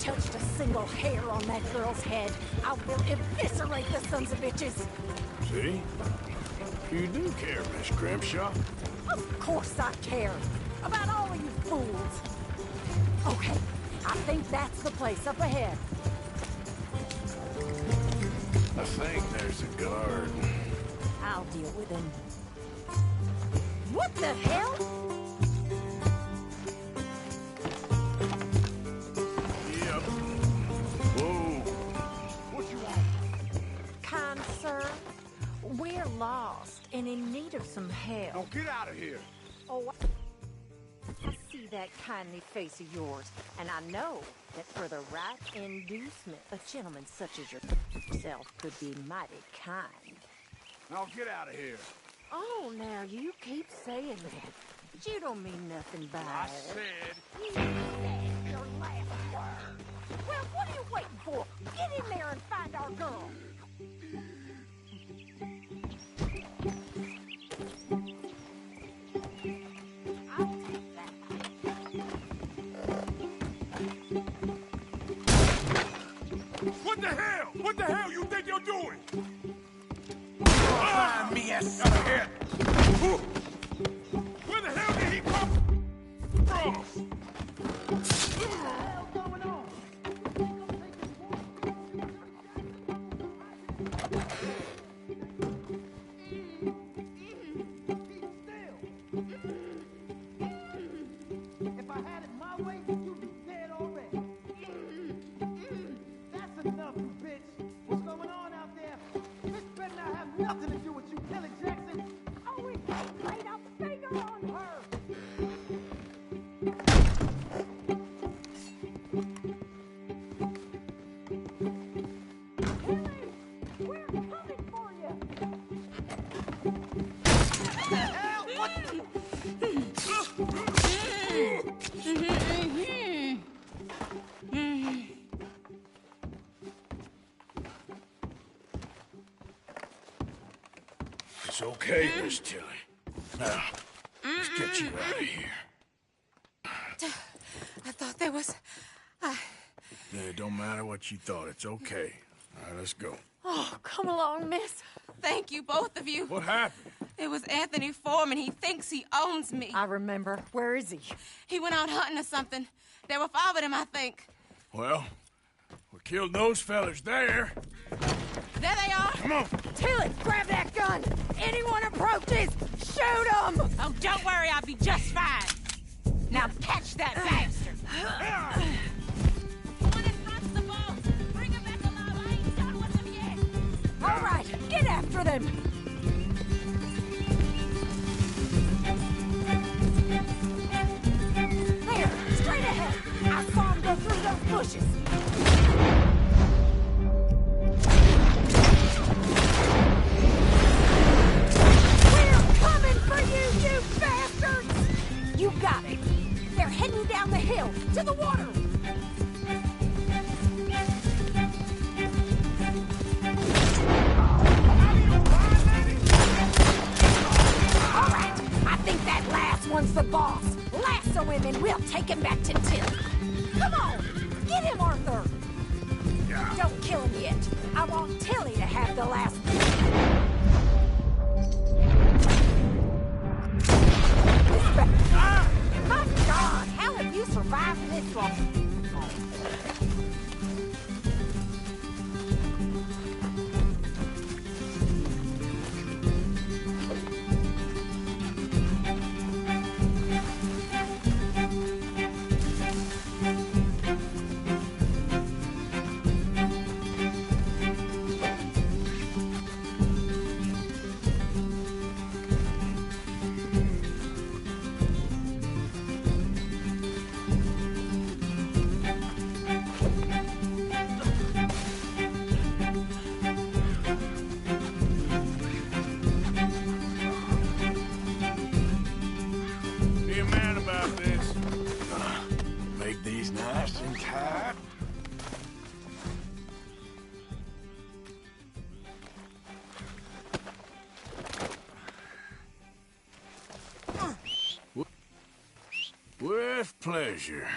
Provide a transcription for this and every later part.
touched a single hair on that girl's head, I will eviscerate the sons of bitches. See? You do care, Miss Grimshaw. Of course I care. About all of you fools. Okay, I think that's the place up ahead. I think there's a guard. I'll deal with him. What the hell? Yep. Whoa. What you want? Kind sir, we're lost and in need of some help. Now get out of here. Oh, I see that kindly face of yours, and I know that for the right inducement, a gentleman such as yourself could be mighty kind. Now get out of here. Oh, now you keep saying that, but you don't mean nothing by I it. said... You said your last word. Well, what are you waiting for? Get in there and find our girl. I'll take that. What the hell? What the hell you think you're doing? Me as Out of here. Where the hell did he come from? If I had it my way, you'd be dead already. That's enough, you bitch. What's going on out there? This better not have nothing to do with you, Kelly Jackson. Oh, we can't laid a finger on her. Kelly, we're coming for you. It's okay, Miss Tilly. Now, let's get you out of here. I thought there was... Yeah, it don't matter what you thought. It's okay. All right, let's go. Oh, come along, miss. Thank you, both of you. What happened? It was Anthony Foreman. He thinks he owns me. I remember. Where is he? He went out hunting or something. There were 5 of them, I think. Well, we killed those fellas there. There they are. Come on. Tilly, grab that gun! Anyone approaches, shoot them! Oh, don't worry. I'll be just fine. Now catch that bastard. One in front's the boat. Bring him back alive. I ain't done with him yet. All right, get after them! There, straight ahead! I saw him go through those bushes! We're coming for you, you bastards! You got it! They're heading down the hill, to the water! All right, I think that last one's the boss. Lasso him and we'll take him back to Tilly. Come on, get him, Arthur. Don't kill him yet. I want Tilly to have the last. My God, how have you survived this long? Be a man about this. Make these nice and tight. With pleasure.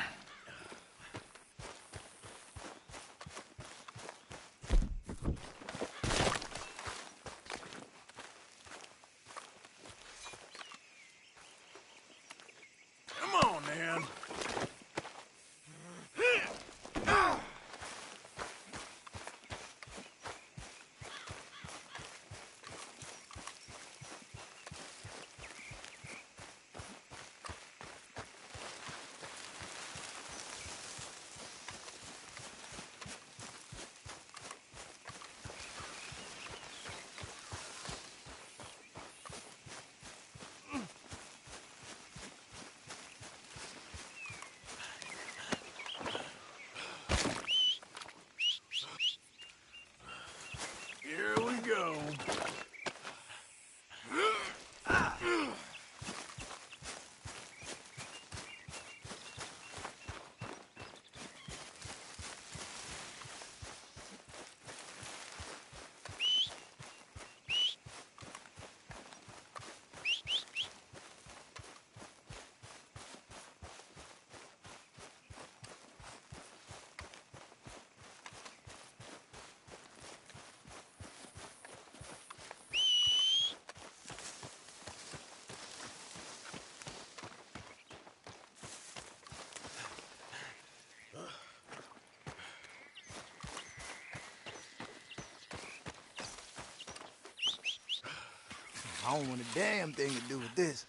I don't want a damn thing to do with this.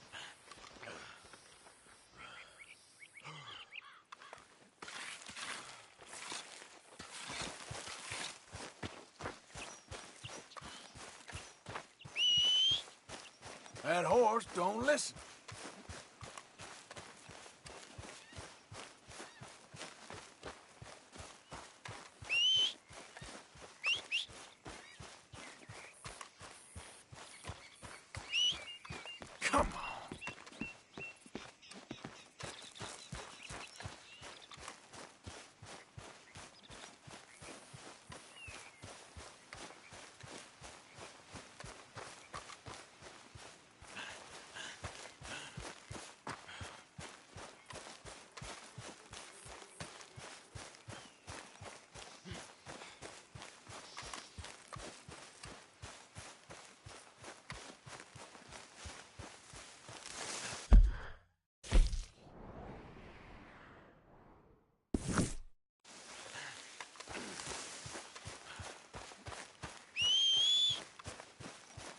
That horse don't listen. Come on.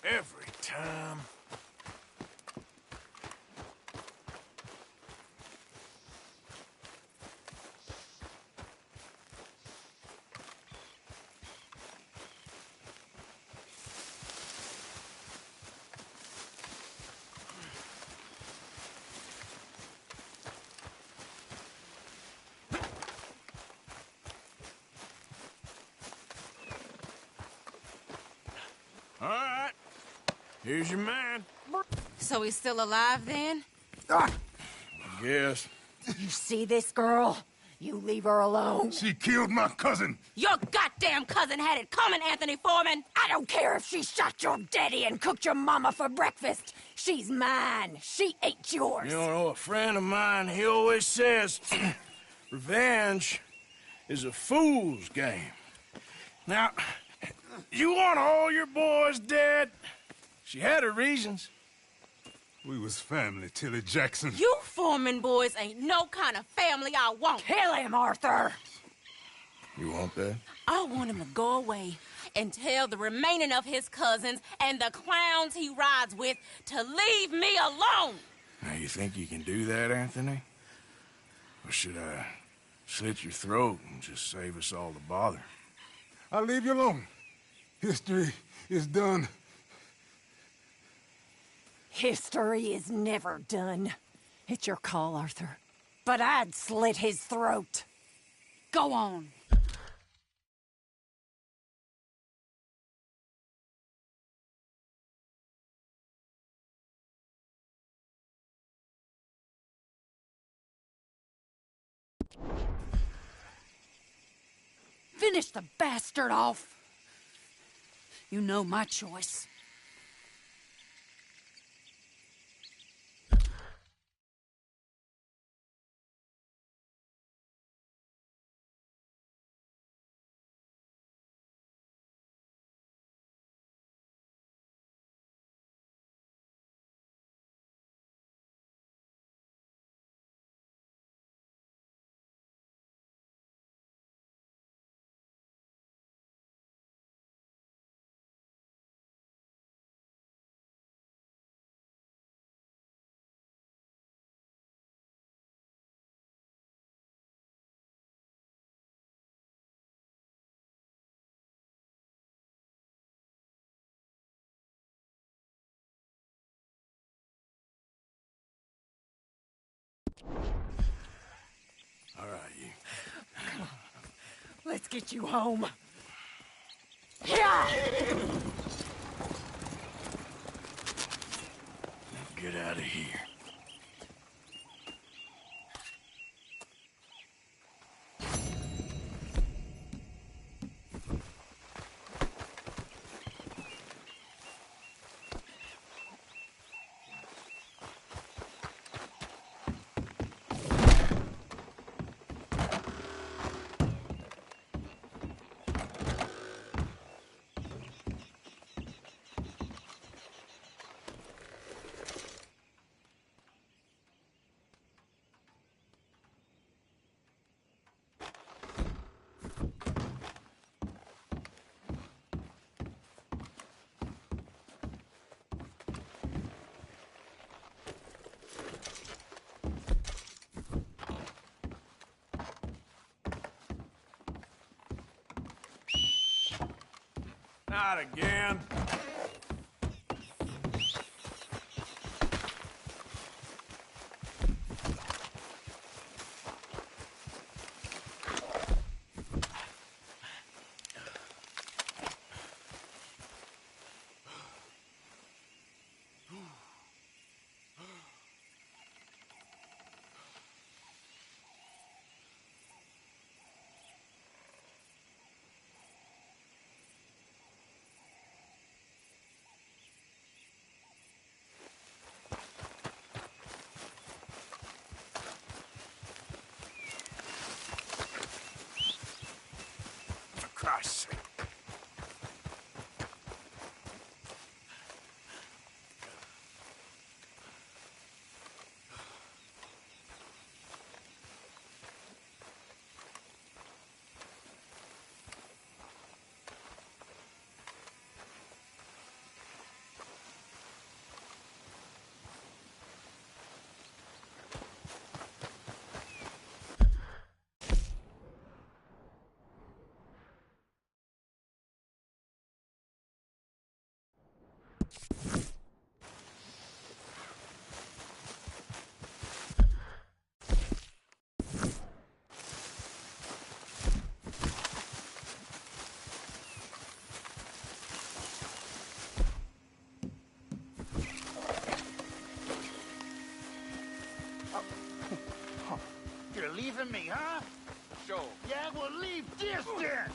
Every time. All right. Here's your man. So he's still alive then? I guess. You see this girl? You leave her alone. She killed my cousin. Your goddamn cousin had it coming, Anthony Foreman! I don't care if she shot your daddy and cooked your mama for breakfast. She's mine. She ain't yours. You know, a friend of mine, he always says, revenge is a fool's game. Now, you want all your boys dead? She had her reasons. We was family, Tilly Jackson. You Foreman boys ain't no kind of family I want. Kill him, Arthur. You want that? I want him to go away and tell the remaining of his cousins and the clowns he rides with to leave me alone. Now, you think you can do that, Anthony? Or should I slit your throat and just save us all the bother? I'll leave you alone. History is done. History is never done. It's your call, Arthur. But I'd slit his throat. Go on. Finish the bastard off. You know my choice. All right, you. Let's get you home. Yeah! Get out of here. Not again. For Christ's sake. You're leaving me, huh? Sure. Yeah, well, leave this then!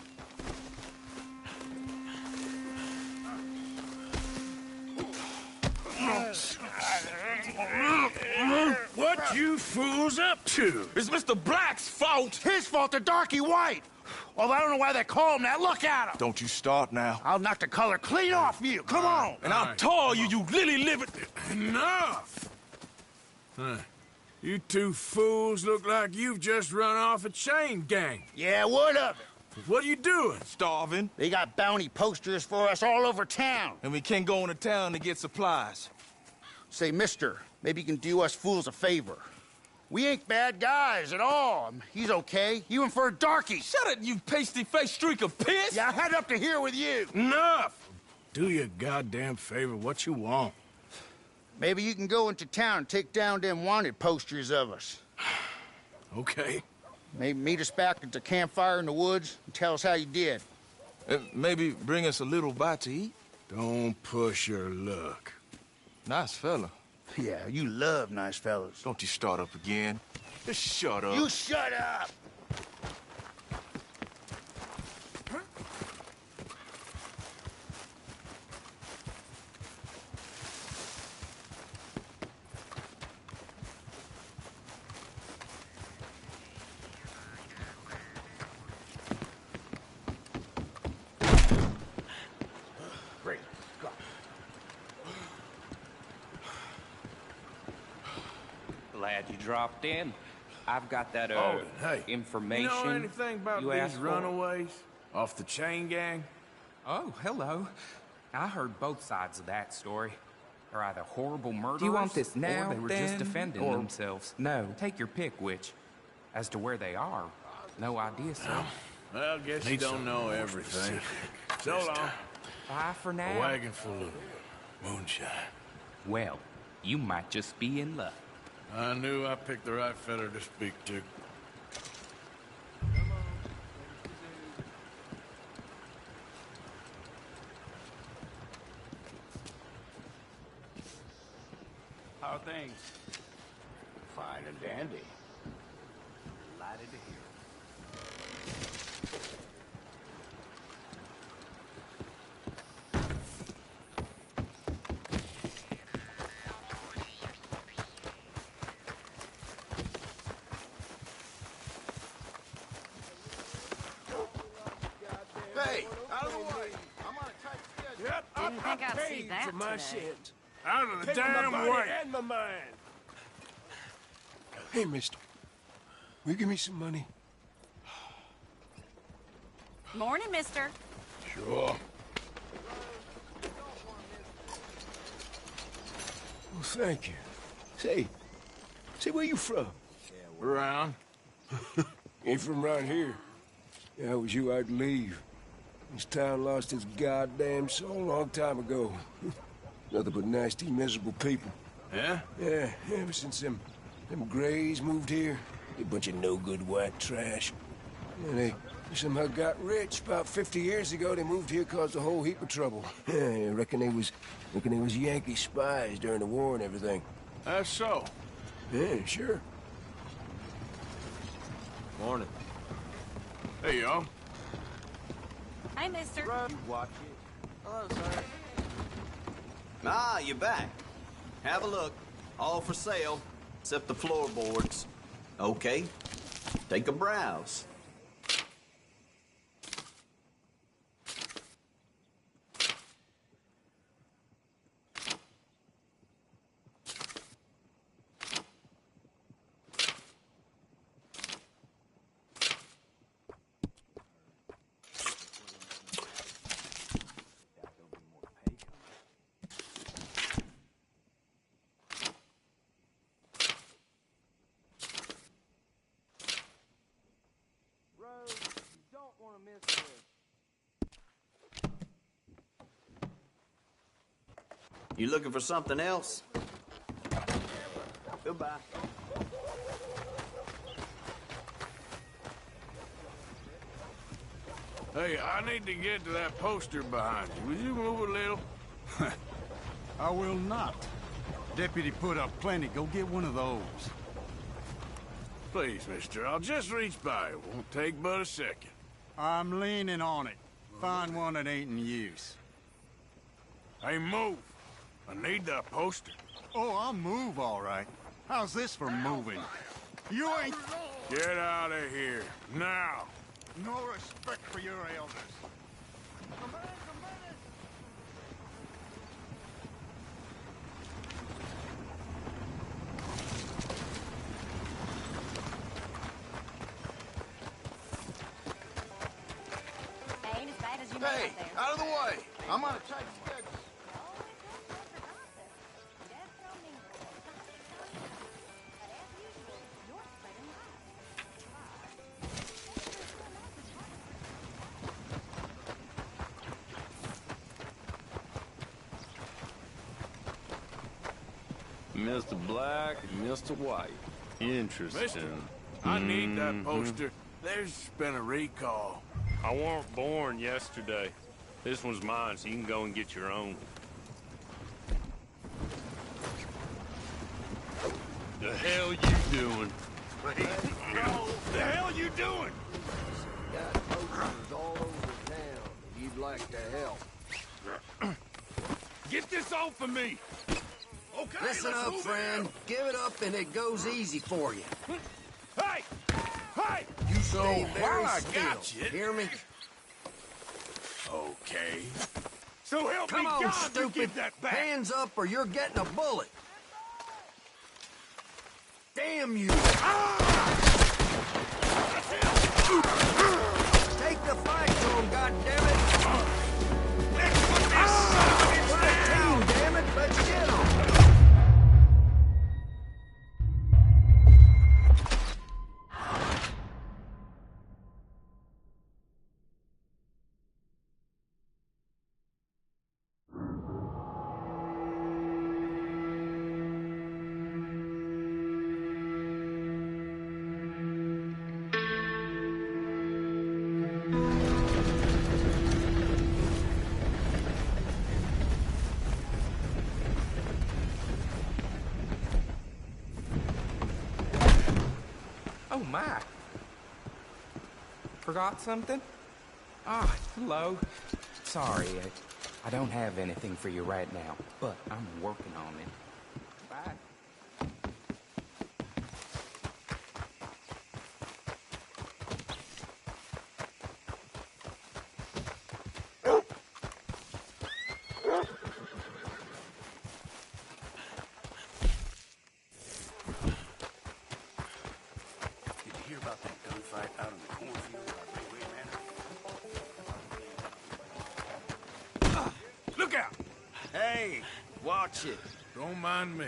What you fools up to? It's Mr. Black's fault! His fault, the darky white! Although I don't know why they call him that. Look at him! Don't you start now. I'll knock the color clean off you. Come on! And I'll tar you, you lily-livered... Enough! Huh. You two fools look like you've just run off a chain gang. Yeah, what of it? What are you doing? Starving. They got bounty posters for us all over town. And we can't go into town to get supplies. Say, mister, maybe you can do us fools a favor. We ain't bad guys at all. He's okay. Even for a darky. Shut it, you pasty-faced streak of piss! Yeah, I had up to here with you. Enough! Do your goddamn favor what you want. Maybe you can go into town and take down them wanted posters of us. Okay. Maybe meet us back at the campfire in the woods and tell us how you did. Maybe bring us a little bite to eat. Don't push your luck. Nice fella. Yeah, you love nice fellas. Don't you start up again. Just shut up. You shut up! Glad you dropped in. I've got that, hey, information you know anything about you these asked for? runaways off the chain gang? Oh, hello. I heard both sides of that story. They're either horrible murderers, Do you want this now, or they were then, just defending or themselves. no? Take your pick, which. As to where they are, no idea, sir. Well, I guess you don't know everything. So long. Bye for A now. wagon full of moonshine. Well, you might just be in luck. I knew I picked the right fella to speak to. How are things? Fine and dandy. Delighted to hear. Hey, out of the way! I'm on a tight schedule. Yep, Didn't think I'd see that for my today. shit. Out of the damn way! And my mind. Hey, mister. Will you give me some money? Morning, mister. Sure. Well, thank you. Say, where you from? Around. Ain't from around here. If I was you, I'd leave. This town lost its goddamn soul a long time ago. Nothing but nasty, miserable people. Yeah? Yeah, ever since them Grays moved here, a bunch of no-good white trash. Yeah, they somehow got rich. About 50 years ago, they moved here, caused a whole heap of trouble. Yeah, I reckon they was Yankee spies during the war and everything. That's so. Yeah, sure. Morning. Hey, y'all. Hi, mister. You watch it. Hello, sir. Ah, you're back. Have a look. All for sale, except the floorboards. Okay. Take a browse. Rose, you don't want to miss this. You looking for something else? Goodbye. Hey, I need to get to that poster behind you. Will you move a little? I will not. Deputy put up plenty. Go get one of those. Please, mister, I'll just reach by. It won't take but a second. I'm leaning on it. Find one that ain't in use. Hey, move. I need that poster. Oh, I'll move, all right. How's this for moving? You ain't... Get out of here, now. No respect for your elders. Ain't as bad as you Hey, made out there. out of the way. I'm on a tight schedule. Mr. Black and Mr. White. Interesting. Mister, I need that poster. There's been a recall. I weren't born yesterday. This one's mine, so you can go and get your own. The hell you doing? What the hell you doing? Got posters all over town. You'd like to help. Get this off of me! Okay, Listen let's up, move friend. Give it up and it goes easy for you. Hey! Hey! You stay So, very while I still. got you... Hear me? Okay. So help Come me on, God, stupid. you give that back! Hands up or you're getting a bullet. Damn you! Take the fight to him, goddammit! Let's put this son of a bitch We're a down! team, damn it! Let's get him! Oh, my. Forgot something? Ah, hello. Sorry, I don't have anything for you right now, but I'm working on it. Bye. Did you hear about that gunfight out in the cornfield by Railway Manor? Look out! Hey, watch it. Don't mind me.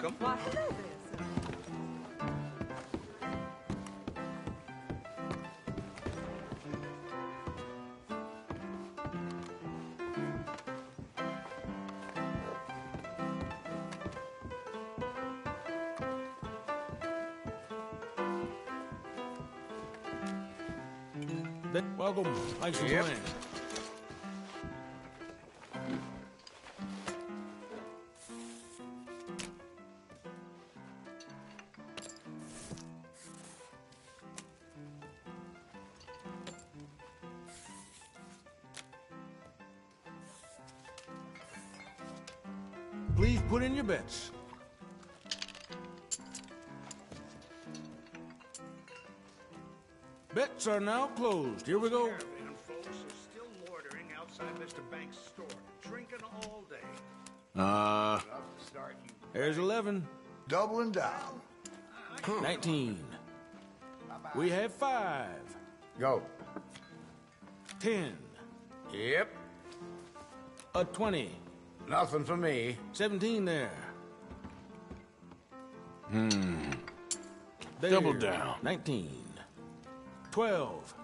welcome. Why, hello there, sir. Welcome. Thanks for playing. Please put in your bets. Bets are now closed. Here we go. Caravan folks are still loitering outside Mr. Banks' store, drinking all day. There's 11. Doubling down. 19. We have 5. Go. 10. Yep. A 20. Nothing for me. 17 there. There. Double down. 19. 12.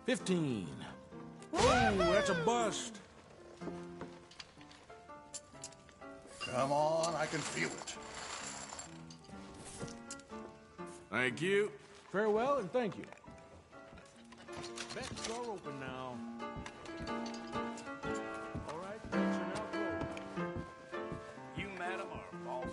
15. Oh, that's a bust. Come on, I can feel it. Thank you. Farewell and thank you. Bets are open now. All right, bets are now closed. You, madam, are false.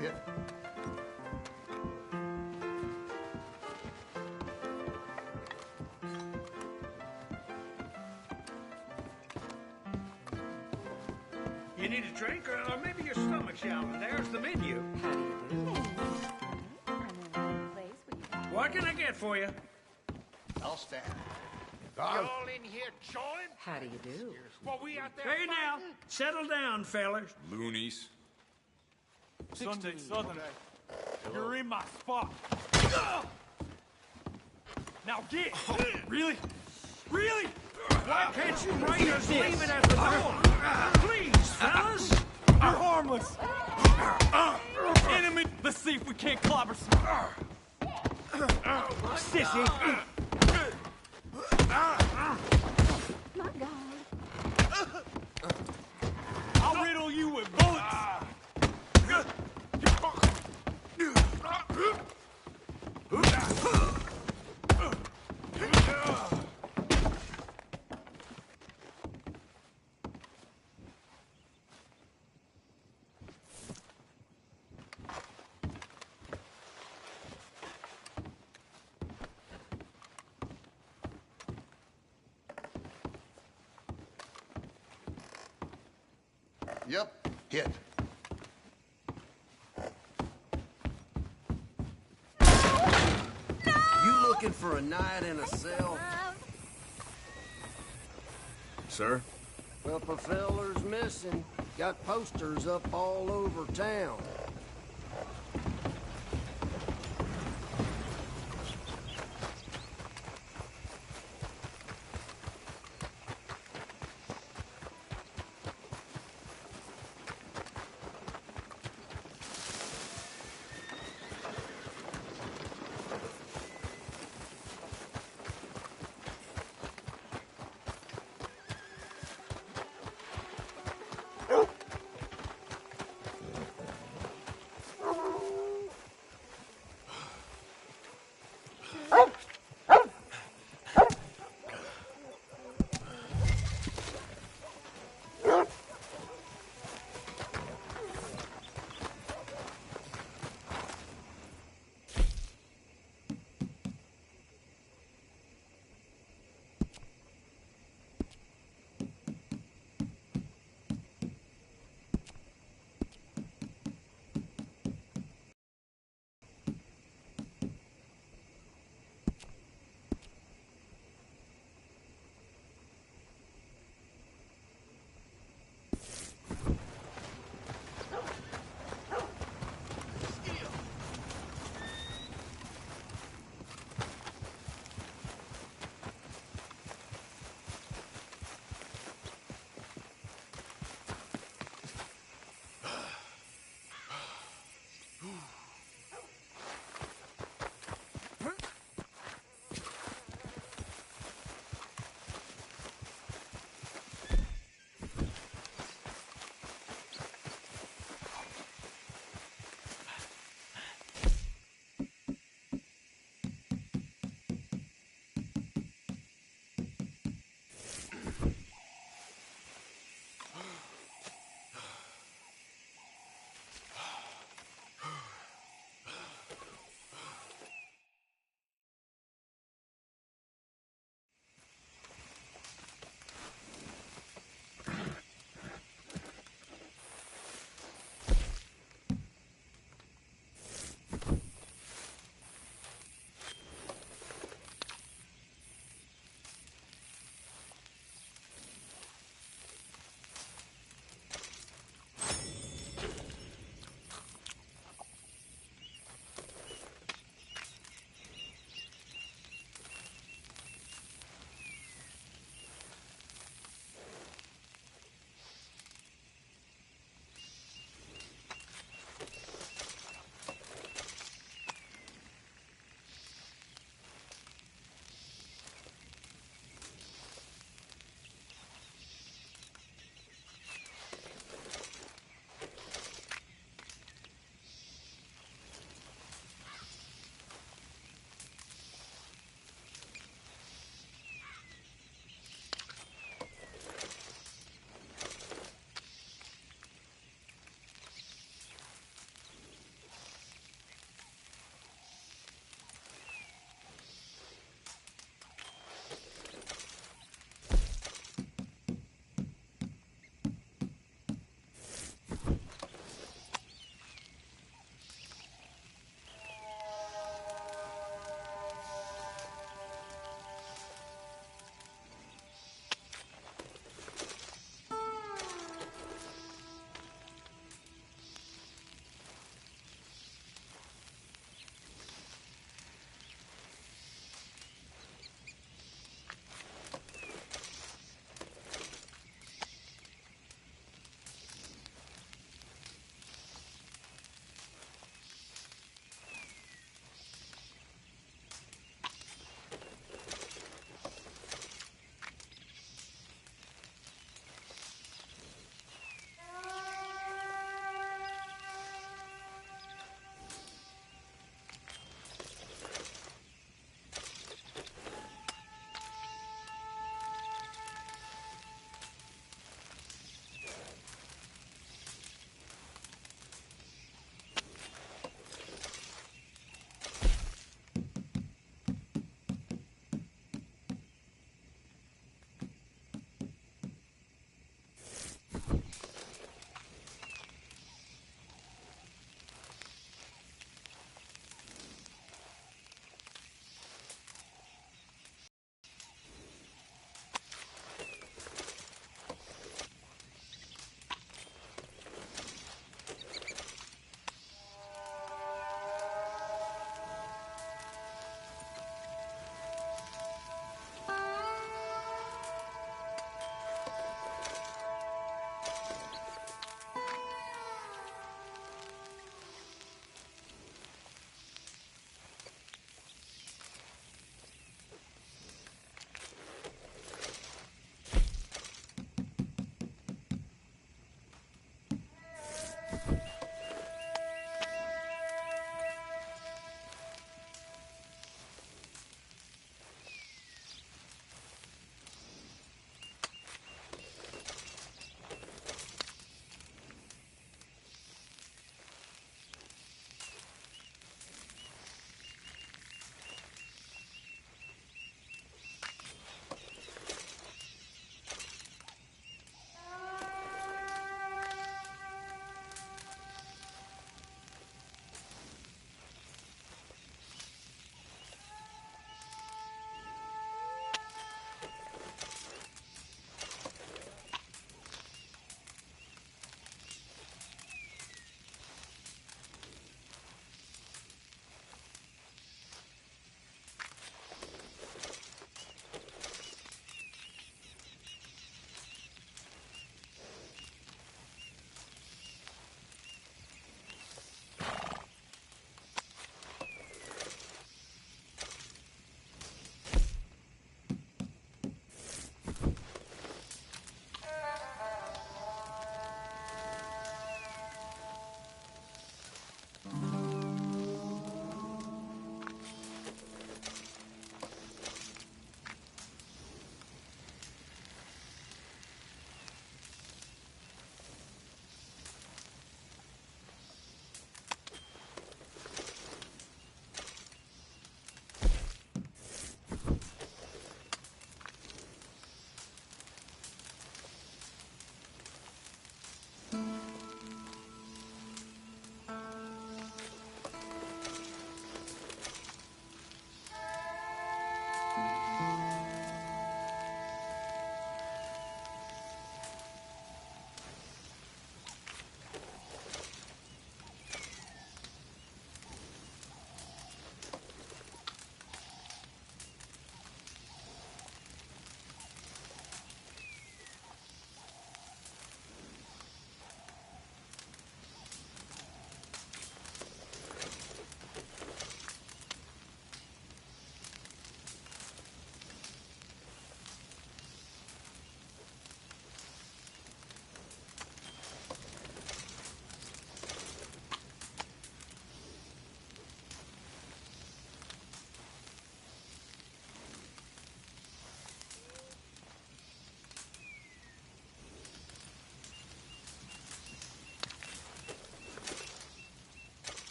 Hit. You need a drink, or maybe your stomach's yowling. There's the menu. How do you do? I'm in a place where you What can I get for you? I'll stand. You all in here join? How do you do? Well, we out there. Hey now, settle down, fellas. Loonies. Sunday Southern. You're in my spot. Now get! Really? Really? Why can't you raiders leave it at the door? Please, fellas. You're harmless. Enemy. Let's see if we can't clobber some. Sissy. My God. I'll riddle you with bullets. Yep. Hit. You looking for a night in a cell? Sir? Well, if a feller's missing, got posters up all over town.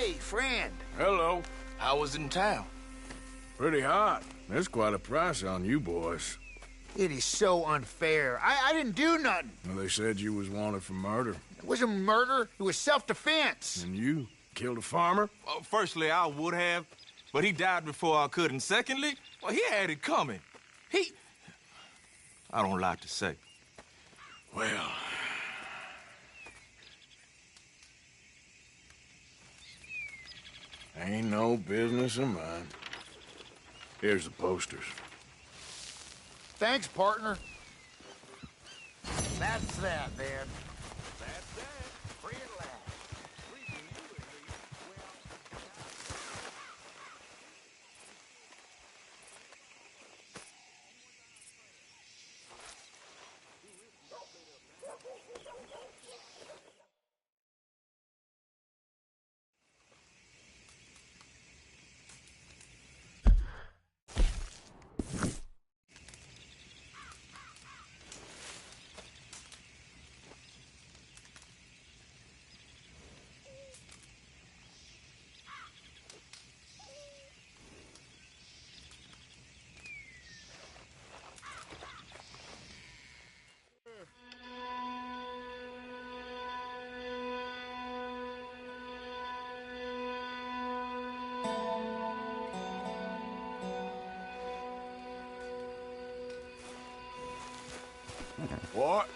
Hey, friend. Hello. How was in town? Pretty hot. There's quite a price on you boys. It is so unfair. I didn't do nothing. Well, they said you was wanted for murder. It wasn't murder. It was self-defense. And you killed a farmer? Well, firstly, I would have, but he died before I could. And secondly, well, he had it coming. I don't like to say. Well... ain't no business of mine. Here's the posters. Thanks, partner. That's that, then. What?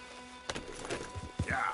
Yeah.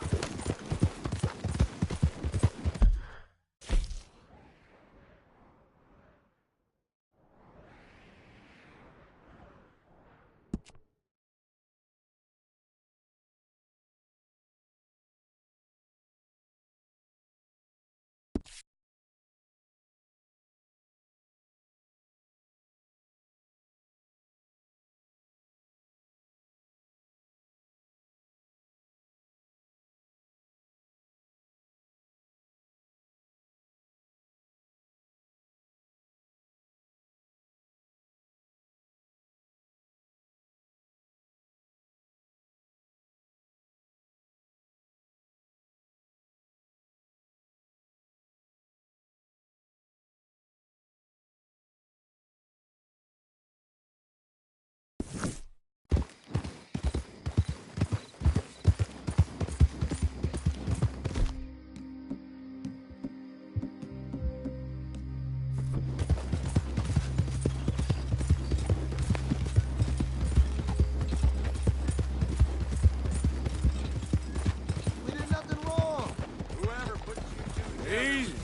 Easy.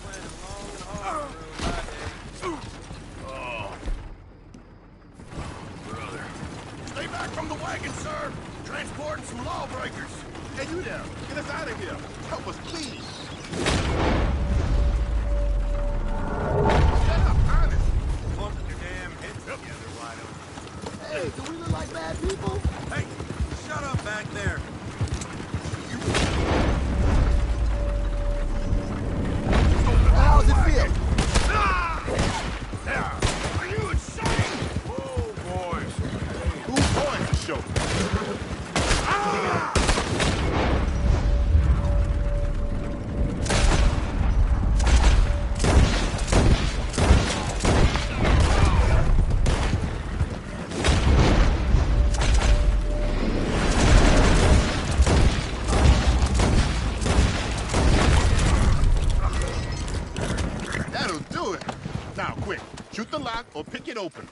Brother. Stay back from the wagon, sir. Transporting some lawbreakers. Hey, you there. Get us out of here. Help us, please. Shut up, honest. Put your damn heads together, why don't you? Hey, do we look like bad people? Hey, shut up back there. How's it feel? Are you insane? Oh, boys. Who's going to show? That'll do it. Now, quick. Shoot the lock or pick it open.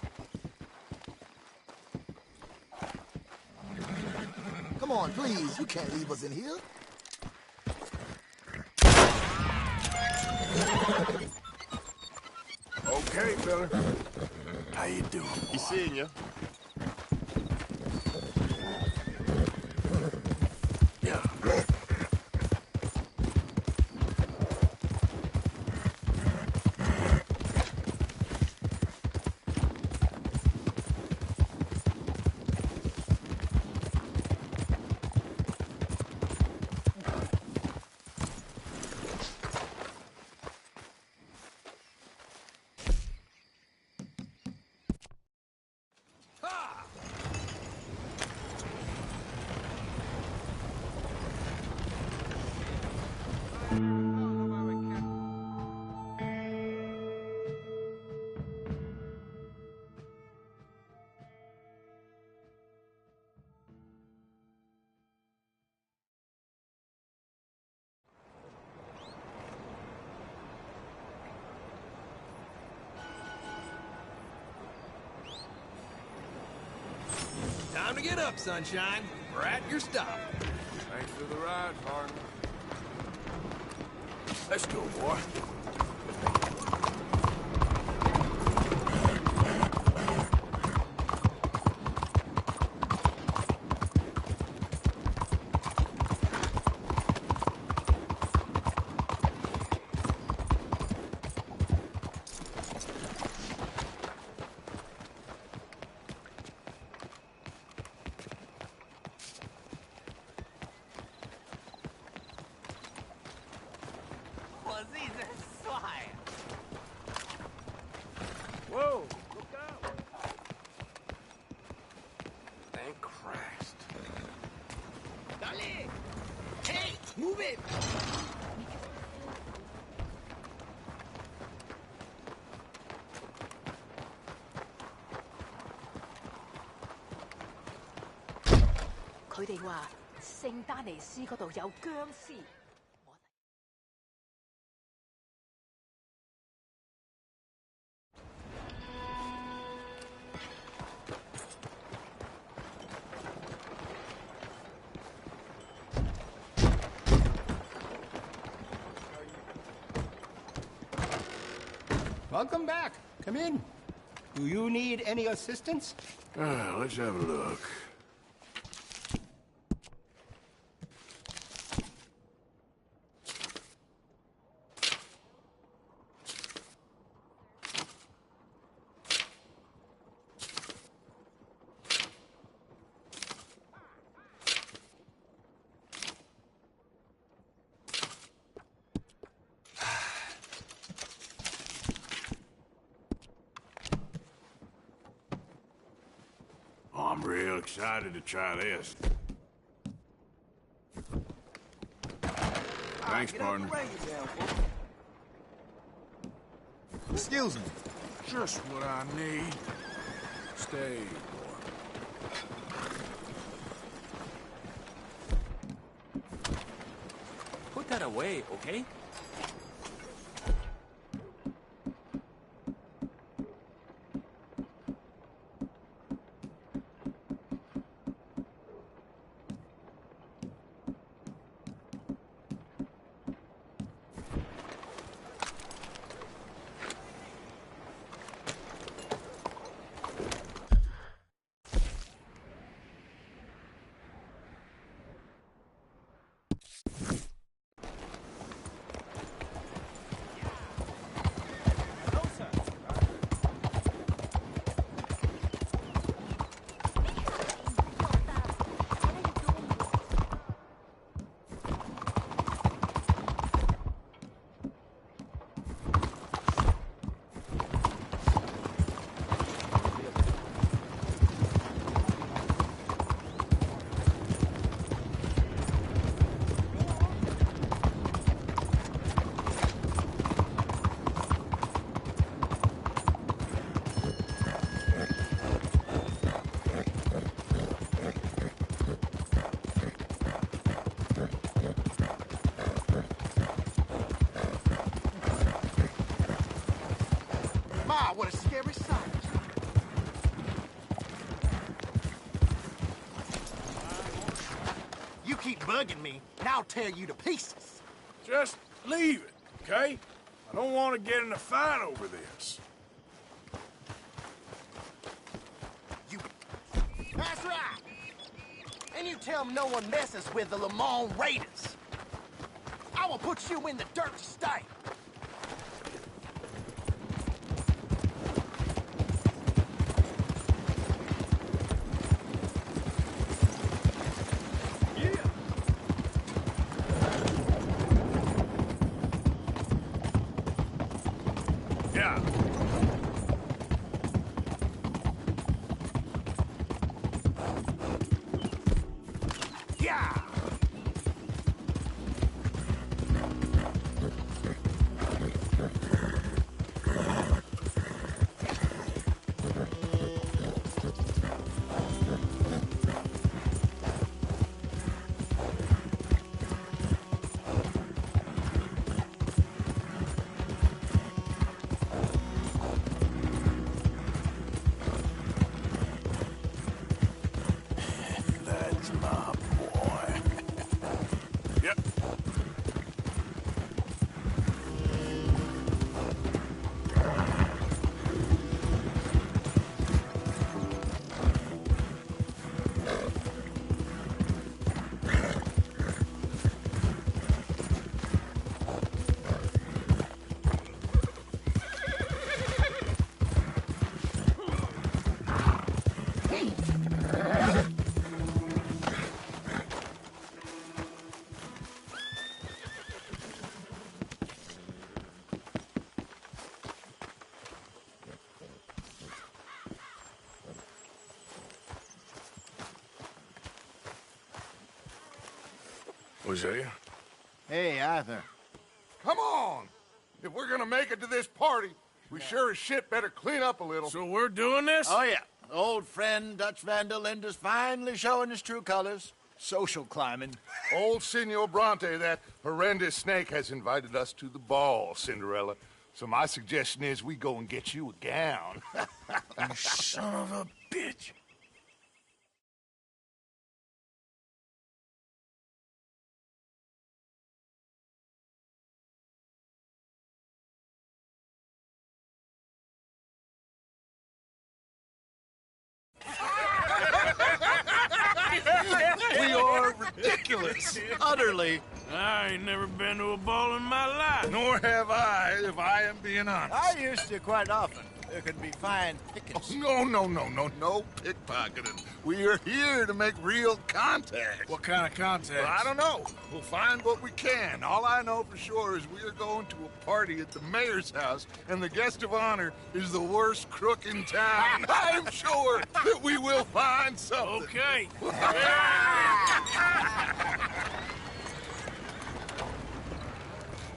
Come on, please. You can't leave us in here. Okay, fella. How you doing? He's seeing you. Yeah. Time to get up, sunshine. We're at your stop. Thanks for the ride, partner. Let's go, boy. Whoa, look out. Thank Christ. Dale! Hey, move it! Welcome back. Come in. Do you need any assistance? Let's have a look. I'm real excited to try this. Thanks, partner. Excuse me. Just what I need. Stay, boy. Put that away, okay? My, what a scary sight. You keep bugging me, and I'll tear you to pieces. Just leave it, okay? I don't want to get in a fight over this. That's right. And you tell them no one messes with the Lamont Raiders. I will put you in the dirt to stay. Hosea? Hey, Arthur. Come on! If we're gonna make it to this party, we sure as shit better clean up a little. So we're doing this? Oh, yeah. Old friend Dutch Van der Linde's finally showing his true colors. Social climbing. Old Senor Bronte, that horrendous snake, has invited us to the ball, Cinderella. So my suggestion is we go and get you a gown. You son of a bitch. We are ridiculous. Utterly. I ain't never been to a ball in my life. Nor have I, if I am being honest. I used to quite often. There could be fine pickings. Oh, no pickpocketing. We are here to make real contact. What kind of contact? Well, I don't know. We'll find what we can. All I know for sure is we are going to a party at the mayor's house, and the guest of honor is the worst crook in town. I'm sure that we will find something. Okay.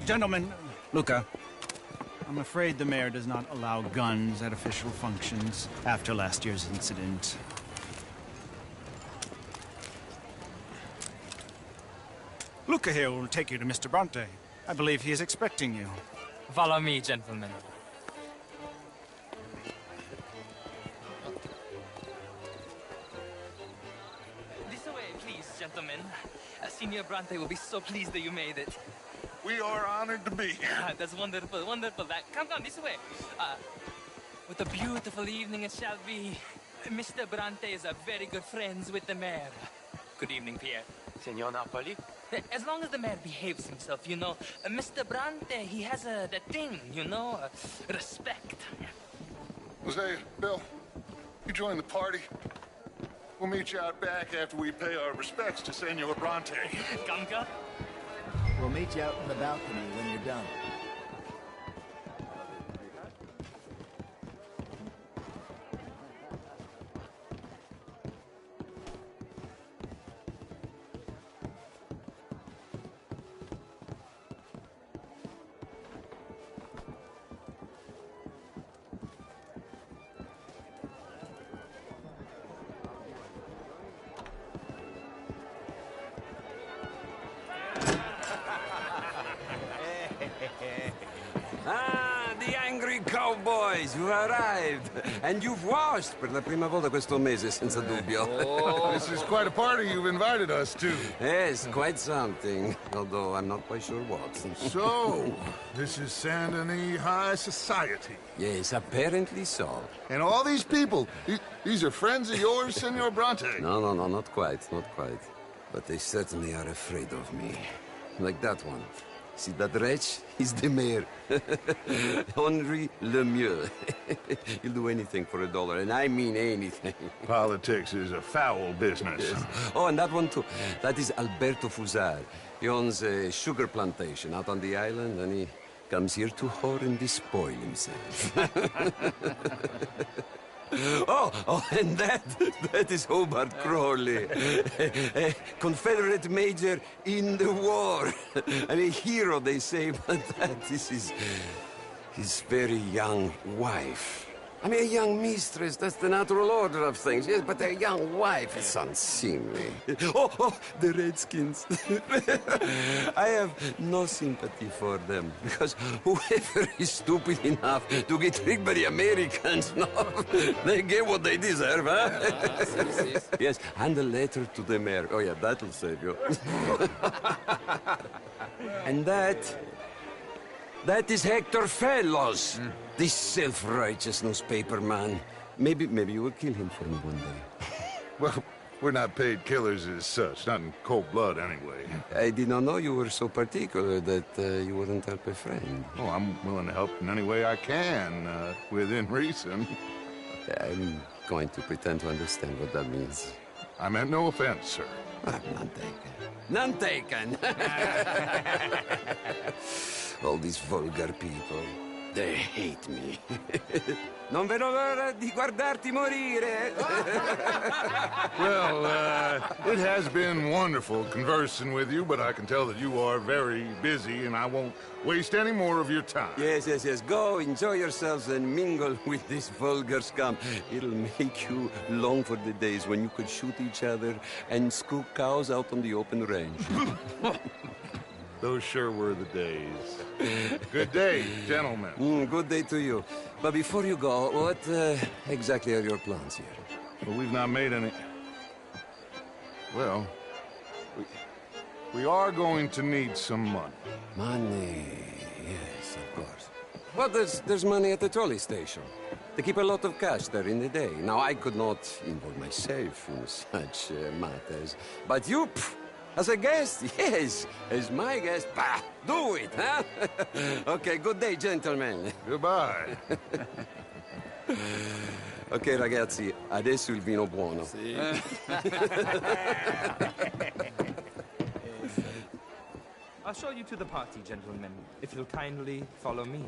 Gentlemen, Luca, I'm afraid the mayor does not allow guns at official functions after last year's incident. Luca here will take you to Mr. Bronte. I believe he is expecting you. Follow me, gentlemen. This way, please, gentlemen. Senior Bronte will be so pleased that you made it. We are honored to be here. That's wonderful, wonderful. Come this way. What a beautiful evening it shall be. Mr. Bronte is very good friends with the mayor. Good evening, Pierre. Senor Napoli? As long as the mayor behaves himself, you know. Mr. Bronte, he has that thing, you know, respect. Jose, Bill, you join the party. We'll meet you out back after we pay our respects to Senor Bronte. Come. We'll meet you out in the balcony when you're done. The angry cowboys, you arrived. And you've washed per la prima volta questo mese, senza dubbio. Oh, this is quite a party you've invited us to. Yes, quite something. Although I'm not quite sure what. So, this is Saint Denis High Society. Yes, apparently so. And all these people, these are friends of yours, Senor Bronte? No, not quite. But they certainly are afraid of me. Like that one. See that wretch? He's the mayor. Henri Lemieux. He'll do anything for $1, and I mean anything. Politics is a foul business. Yes. Oh, and that one too. That is Alberto Fusar. He owns a sugar plantation out on the island, and he comes here to whore and despoil himself. Oh, and that is Hobart Crawley, a Confederate major in the war, and a hero, they say, but that is his very young wife. I mean, a young mistress, that's the natural order of things, yes, but a young wife is unseemly. Oh, the Redskins. I have no sympathy for them, because whoever is stupid enough to get tricked by the Americans, no, they get what they deserve, huh? Yes, and a letter to the mayor. Oh, yeah, that'll save you. And that is Hector Fellows. This self-righteous newspaper man. Maybe you will kill him for me one day. Well, we're not paid killers as such, not in cold blood anyway. I did not know you were so particular that you wouldn't help a friend. Oh, I'm willing to help in any way I can, within reason. I'm going to pretend to understand what that means. I meant no offense, sir. None taken. All these vulgar people. They hate me. Non vedo l'ora di guardarti morire. Well, it has been wonderful conversing with you, but I can tell that you are very busy, and I won't waste any more of your time. Yes, yes, yes. Go, enjoy yourselves, and mingle with this vulgar scum. It'll make you long for the days when you could shoot each other and scoop cows out on the open range. Those sure were the days. Good day, gentlemen. Good day to you. But before you go, what exactly are your plans here? Well, we've not made any... Well, we are going to need some money. Money, yes, of course. Well, there's money at the trolley station. They keep a lot of cash there in the day. Now, I could not involve myself in such matters. But you, as a guest, yes, as my guest, bah, do it, huh? Okay, good day, gentlemen. Goodbye. Ok, ragazzi, adesso il vino buono. Sì. I'll show you to the party, gentlemen, if you'll kindly follow me.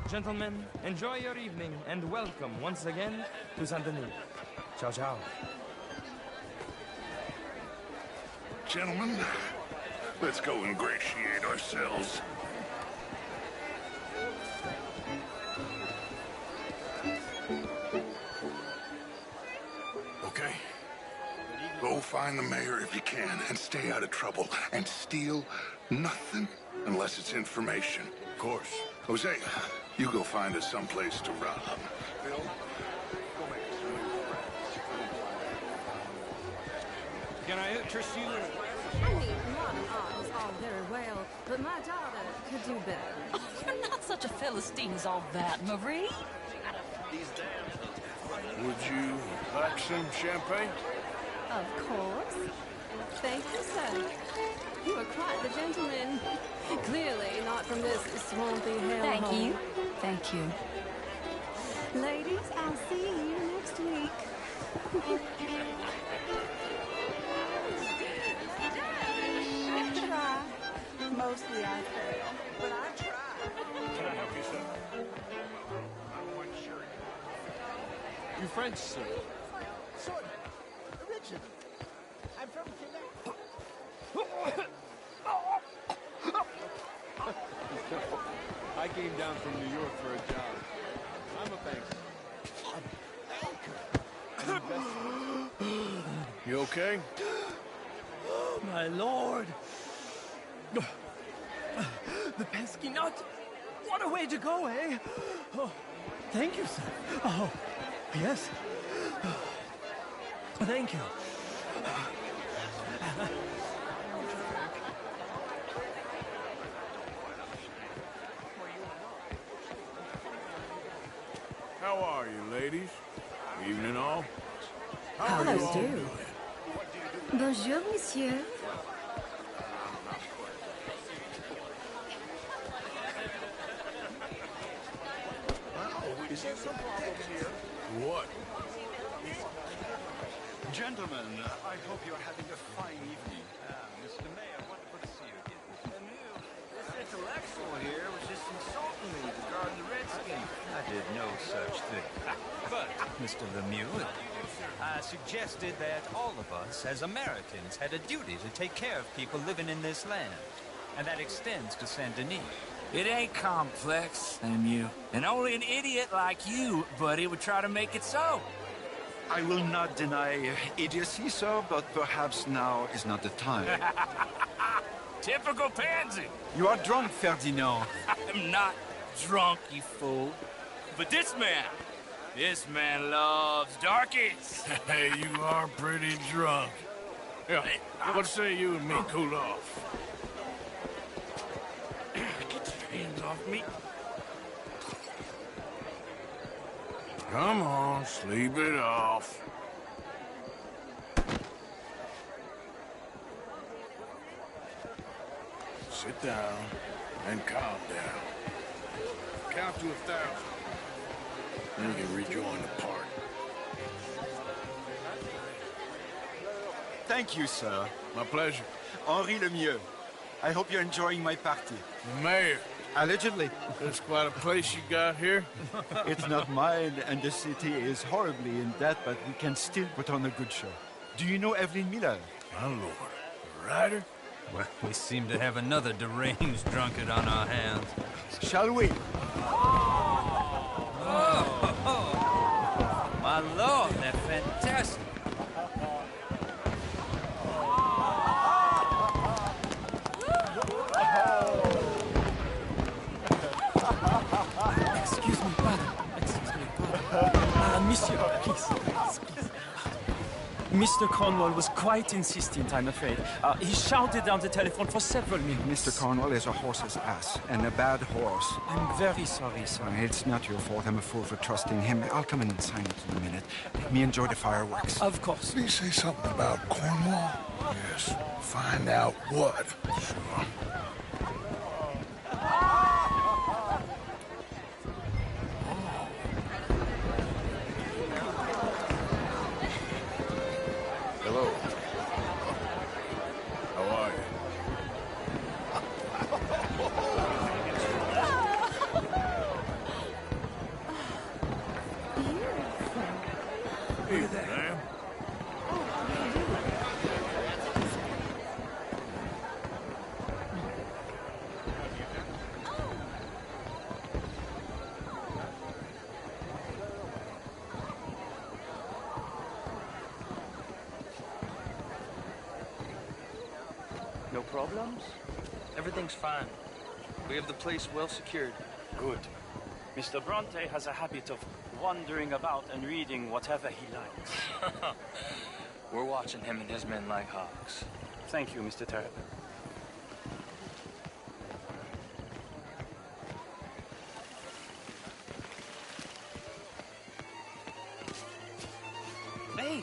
Gentlemen, enjoy your evening and welcome once again to Saint Denis. Ciao, ciao. Gentlemen, let's go ingratiate ourselves. Okay. Go find the mayor if you can and stay out of trouble. And steal nothing unless it's information. Of course. Jose, you go find us someplace to rob. Bill, go make us some new friends. Can I interest you? I mean, modern art is all very well, but my daughter could do better. Oh, you're not such a Philistine as all that, Marie. Would you like some champagne? Of course. Thank you, sir. You are quite the gentleman. Clearly not from this swampy hellhole. Thank you. Thank you. Ladies, I'll see you next week. I try. Mostly I fail, but I try. Can I help you, sir? I'm quite sure. You French, sir? Sort of. Originally. I'm from Quebec. I came down from New York for a job. I'm a banker. You okay? Oh, my lord. The pesky nut. What a way to go, eh? Oh, thank you, sir. Oh, yes. Thank you. How are you, ladies? Evening all. How are How you all do? doing? Bonjour, monsieur. Is there some problem here? What? Gentlemen, I hope you're having a fine evening. Mr. Mayor, wonderful to see you again. This intellectual here was just insulting me regarding the Redskins. I did no such thing. But, Mr. Lemieux, I suggested that all of us, as Americans, had a duty to take care of people living in this land. And that extends to Saint Denis. It ain't complex, Lemieux. And only an idiot like you, buddy, would try to make it so. I will not deny idiocy, sir, but perhaps now is not the time. Typical pansy. You are drunk, Ferdinand. I'm not drunk, you fool. But this man loves darkies. Hey, you are pretty drunk. Yeah, what say you and me cool off? Get your hands off me. Come on, sleep it off. Sit down and calm down. count to 1,000. Then you can rejoin the party. Thank you, sir. My pleasure. Henri Lemieux. I hope you're enjoying my party. The mayor. Allegedly. That's quite a place you got here. It's not mine, and the city is horribly in debt, but we can still put on a good show. Do you know Evelyn Miller? My lord. A writer? Well, we seem to have another deranged drunkard on our hands. Shall we? Oh, my lord, they're fantastic. Excuse me, pardon. Excuse me, pardon. Monsieur, please. Mr. Cornwall was quite insistent, I'm afraid. He shouted down the telephone for several minutes. Mr. Cornwall is a horse's ass, and a bad horse. I'm very sorry, sir. It's not your fault. I'm a fool for trusting him. I'll come in and sign it in a minute. Let me enjoy the fireworks. Of course. Did he say something about Cornwall? Yes. Find out what. Sure. Hello. How are you? Hey, ma'am. No problems? Everything's fine. We have the place well secured. Good. Mr. Bronte has a habit of wandering about and reading whatever he likes. We're watching him and his men like hawks. Thank you, Mr. Terrapin. Hey!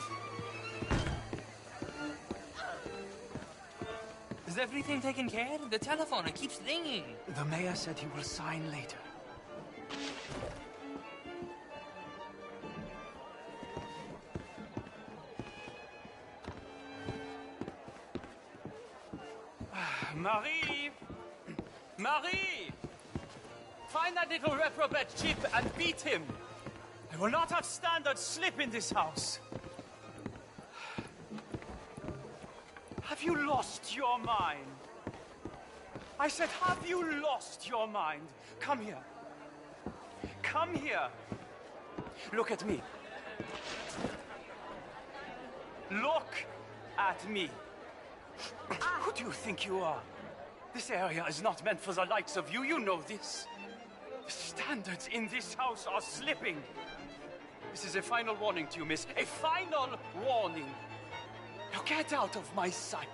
Is everything taken care of? The telephone, it keeps ringing. The mayor said he will sign later. Marie! Marie! Find that little reprobate Chip and beat him. I will not have standard slip in this house. Have you lost your mind? I said, have you lost your mind? Come here. Come here. Look at me. Look at me. Who do you think you are? This area is not meant for the likes of you. You know this. The standards in this house are slipping. This is a final warning to you, miss. A final warning. Now get out of my sight.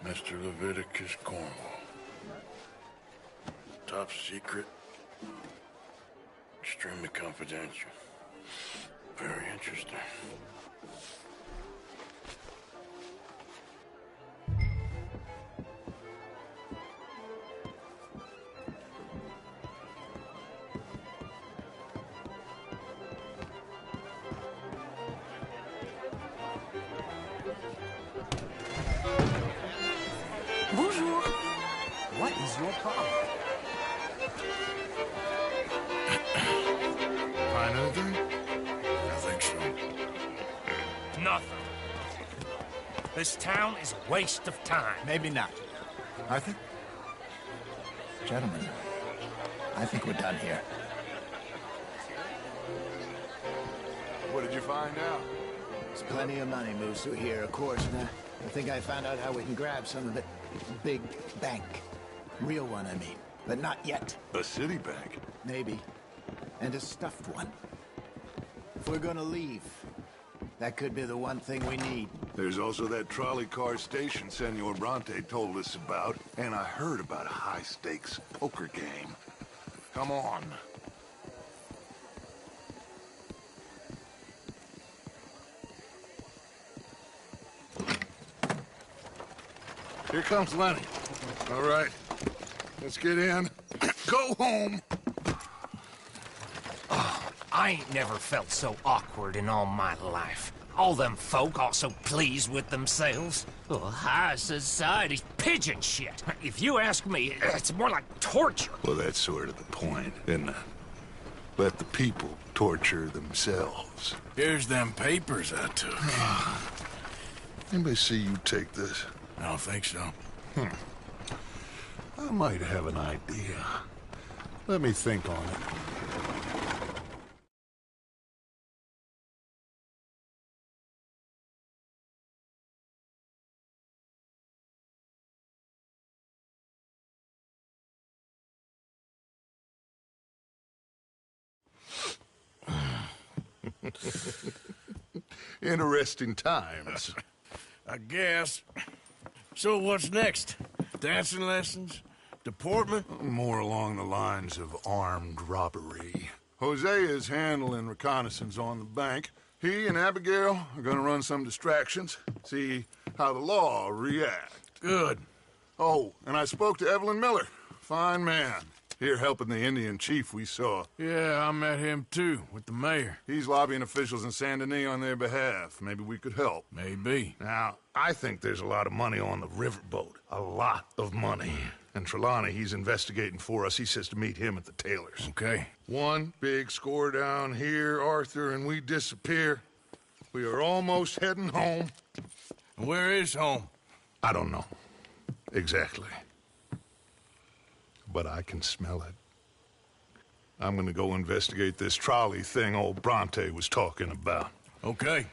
Mr. Leviticus Cornwall. Top secret. Extremely confidential. Very interesting. Bonjour. What is your problem? find anything? I think so. Nothing. This town is a waste of time. Maybe not. Arthur? Gentlemen, I think we're done here. What did you find out? There's plenty of money moves through here, of course, and I think I found out how we can grab some of it. Big bank. Real one, I mean. But not yet. A city bank? Maybe. And a stuffed one. If we're gonna leave, that could be the one thing we need. There's also that trolley car station Senor Bronte told us about, and I heard about a high-stakes poker game. Come on. Here comes Lenny. All right, let's get in. Go home. Oh, I ain't never felt so awkward in all my life. All them folk all so pleased with themselves. Oh, high society's pigeon shit. If you ask me, it's more like torture. Well, that's sort of the point, isn't it? Let the people torture themselves. Here's them papers I took. Anybody see you take this? I don't think so. I might have an idea. Let me think on it. Interesting times. I guess. So what's next? Dancing lessons? Deportment? More along the lines of armed robbery. Hosea is handling reconnaissance on the bank. He and Abigail are gonna run some distractions, see how the law reacts. Good. Oh, and I spoke to Evelyn Miller. Fine man. Here helping the Indian chief we saw. Yeah, I met him too, with the mayor. He's lobbying officials in Saint Denis on their behalf. Maybe we could help. Maybe. Now, I think there's a lot of money on the riverboat. A lot of money. And Trelawney, he's investigating for us. He says to meet him at the Taylor's. Okay. One big score down here, Arthur, and we disappear. We are almost heading home. Where is home? I don't know. Exactly. But I can smell it. I'm gonna go investigate this trolley thing old Bronte was talking about. Okay.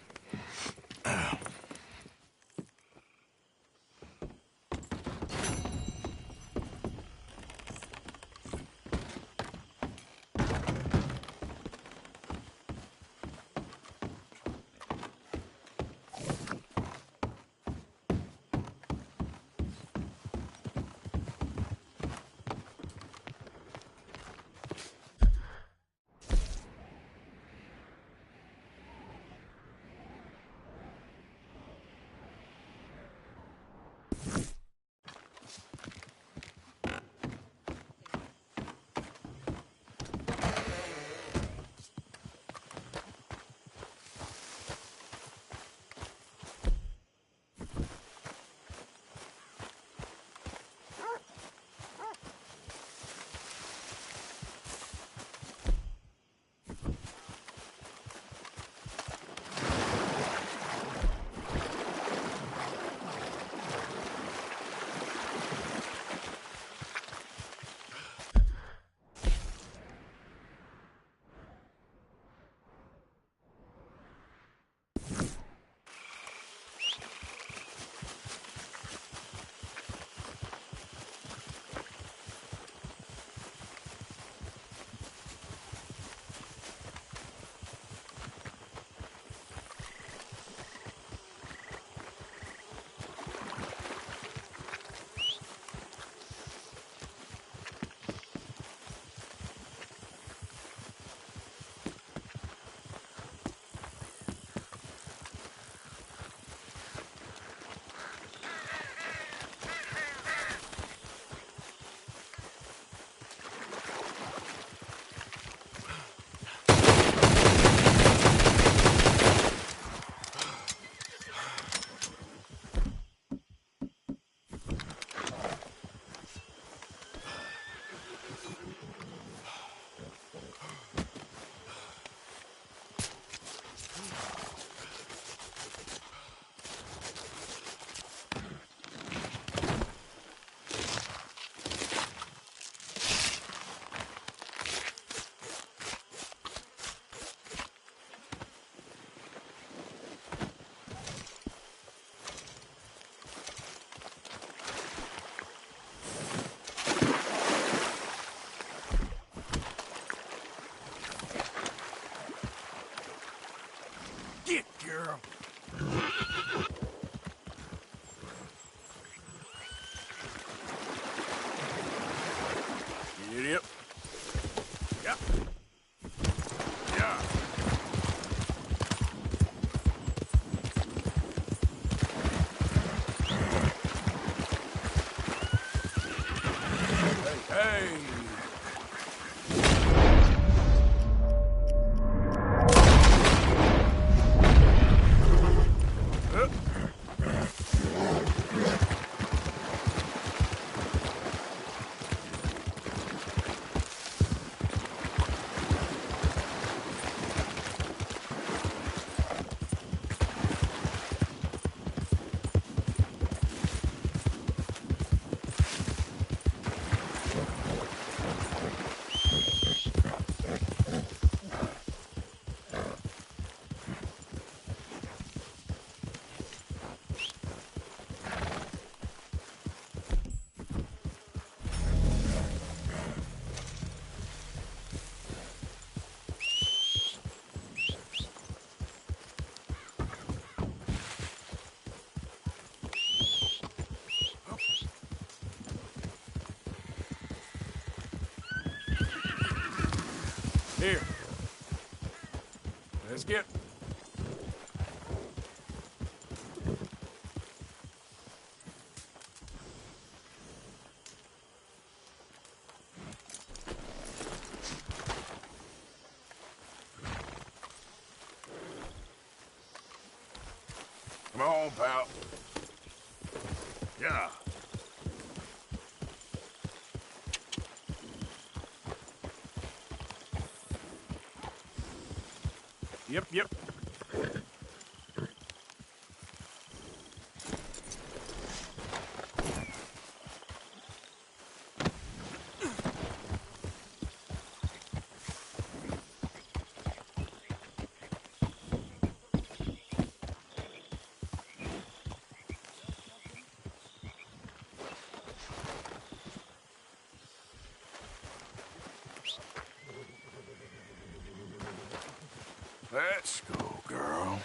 Here. Let's get... Come on, pal. Yeah. Yep. Let's go, girl.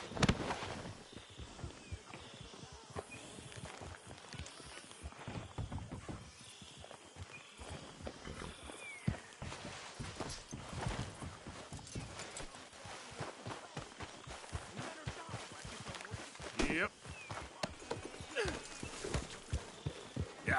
Yep. Yeah.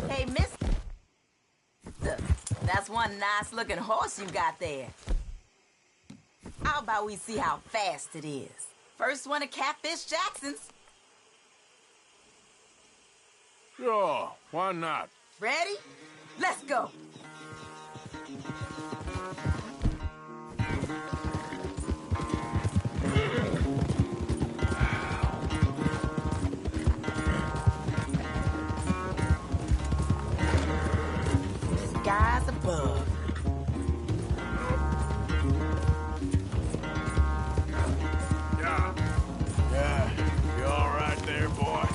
Hey, mister. That's one nice-looking horse you got there. How about we see how fast it is? First one at Catfish Jackson's. Sure, why not? Ready? Let's go. Skies above. Yeah, you all right there, boy?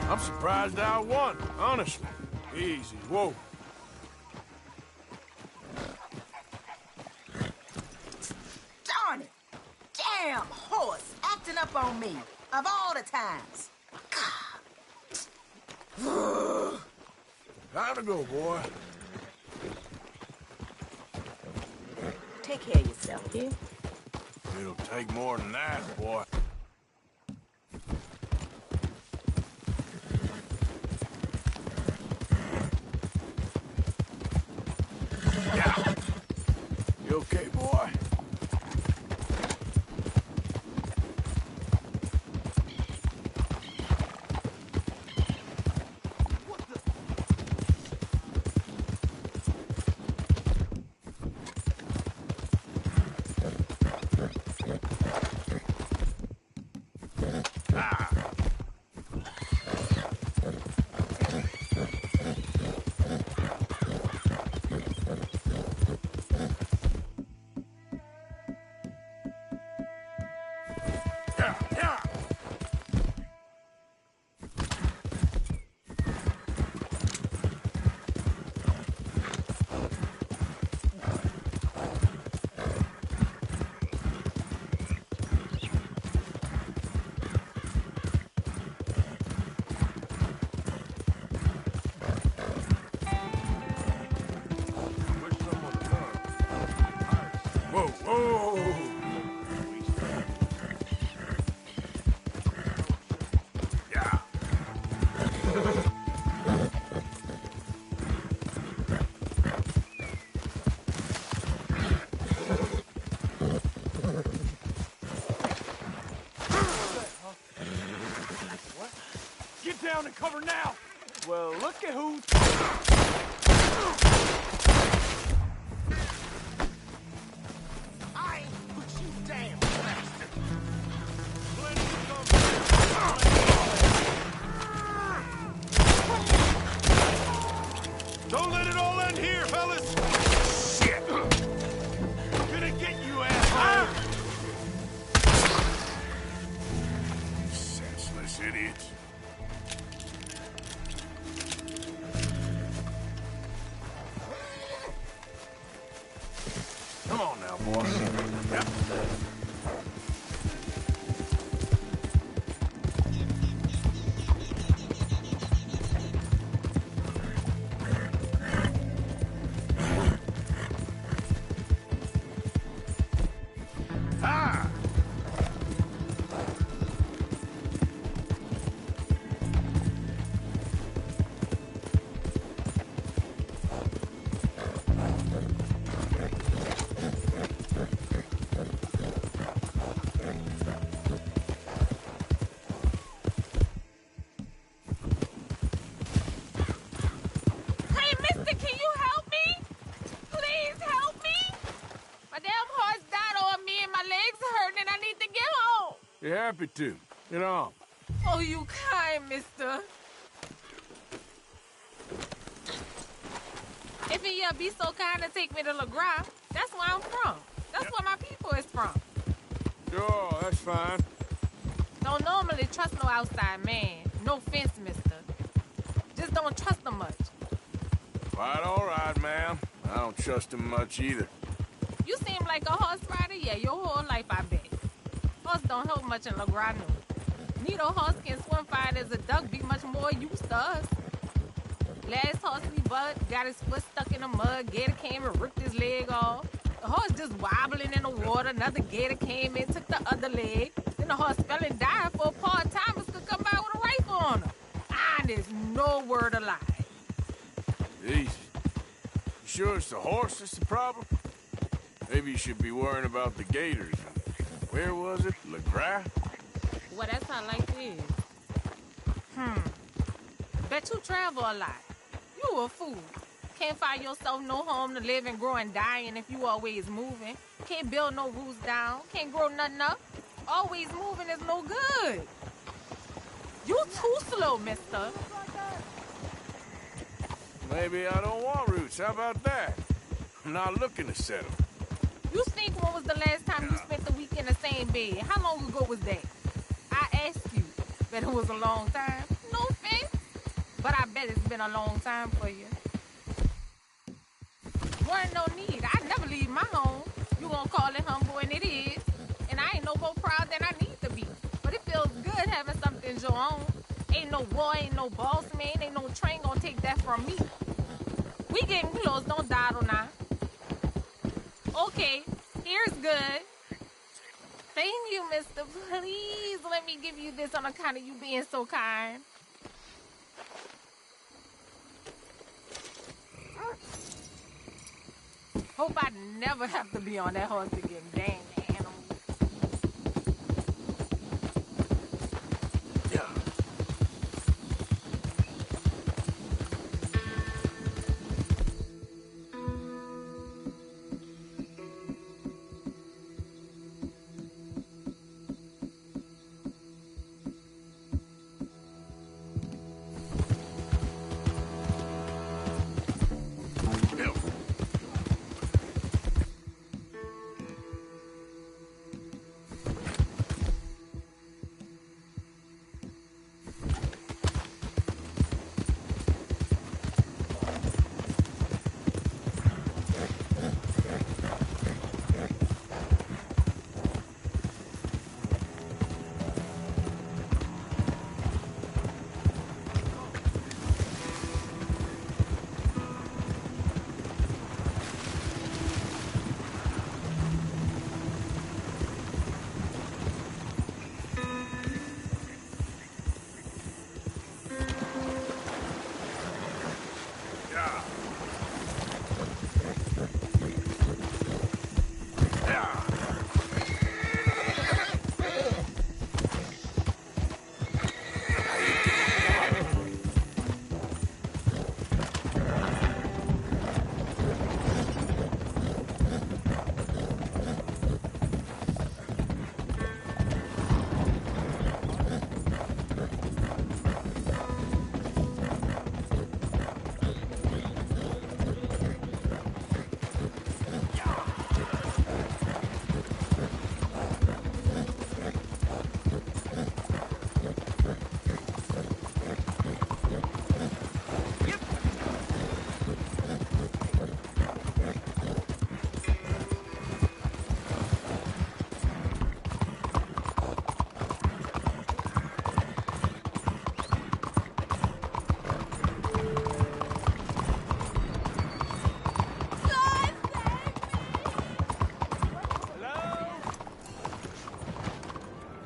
I'm surprised I won, honestly. Easy, whoa. Darn it! Damn horse acting up on me, of all the times. Time to go, boy. Take care of yourself, here. It'll take more than that, boy. Yeah. You okay, boy? down and cover now. Well, look at who's... I ain't put you down, bastard. Don't let it all end here, fellas! Shit! I'm gonna get you, asshole! Senseless idiots. Come on now, boy. Yep. Ah! Hey, mister, can you help me? Please help me. My damn horse died on me and my legs hurt and I need to get home. You're happy to. Get on. Oh, you kind, mister. If you be so kind to take me to LeGras, that's where I'm from. That's where my people is from. Sure, that's fine. Don't normally trust no outside man. No offense, mister. Just don't trust them much. Quite all right, ma'am. I don't trust him much either. You seem like a horse rider, yeah, your whole life, I bet. Horse don't help much in LeGras. Neither horse can swim fine as a duck, be much more used to us. Last horse we butt got his foot stuck in the mud, gator came and ripped his leg off. The horse just wobbling in the water, another gator came in, took the other leg. Then the horse fell and died for a part-timers could come by with a rifle on him. Honest, no word of lie. Easy. You sure it's the horse that's the problem? Maybe you should be worrying about the gators. Where was it? LeGras? Well, that's how life is. Bet you travel a lot. You a fool. Can't find yourself no home to live and grow and dying if you always moving. Can't build no roots down. Can't grow nothing up. Always moving is no good. You too slow, mister. Maybe I don't want roots. How about that? I'm not looking to settle. You think when was the last time you spent the week in the same bed? How long ago was that? I asked you. Bet it was a long time. No offense. But I bet it's been a long time for you. Weren't no need. I never leave my home. You gonna call it humble, and it is. And I ain't no more proud than I need to be. But it feels good having something your own. Ain't no war, ain't no boss man, ain't no train gonna take that from me. We getting close, don't dawdle now. Okay, here's good. Thank you, mister. Please let me give you this on account of you being so kind. Hope I never have to be on that horse again, dang animal.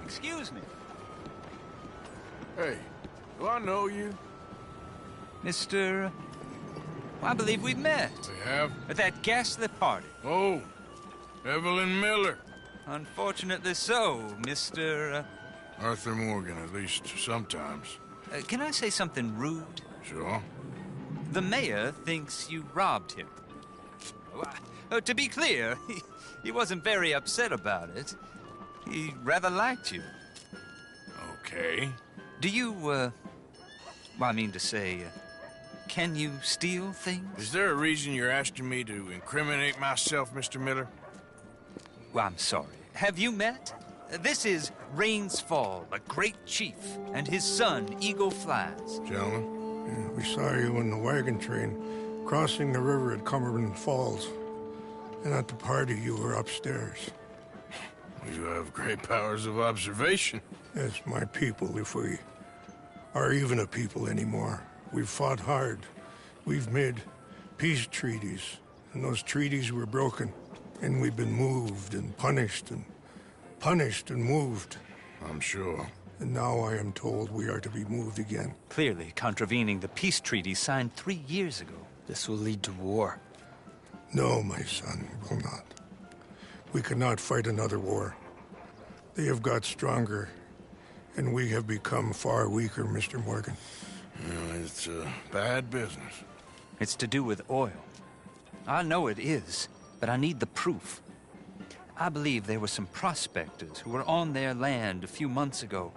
Excuse me. Hey, do I know you? Mr. I believe we've met. We have? At that ghastly party. Oh, Evelyn Miller. Unfortunately so, Mr. Arthur Morgan, at least sometimes. Can I say something rude? Sure. The mayor thinks you robbed him. To be clear, he wasn't very upset about it. He rather liked you. Okay. Do you, well, I mean to say, can you steal things? Is there a reason you're asking me to incriminate myself, Mr. Miller? Well, I'm sorry. Have you met? This is Rains Fall, a great chief, and his son, Eagle Flies. Gentlemen? Yeah, we saw you in the wagon train crossing the river at Cumberland Falls. And at the party, you were upstairs. You have great powers of observation. Yes, my people, if we are even a people anymore. We've fought hard. We've made peace treaties, and those treaties were broken. And we've been moved and punished and moved. I'm sure. And now I am told we are to be moved again. Clearly contravening the peace treaty signed 3 years ago. This will lead to war. No, my son, it will not. We cannot fight another war. They have got stronger, and we have become far weaker, Mr. Morgan. It's a bad business. It's to do with oil. I know it is, but I need the proof. I believe there were some prospectors who were on their land a few months ago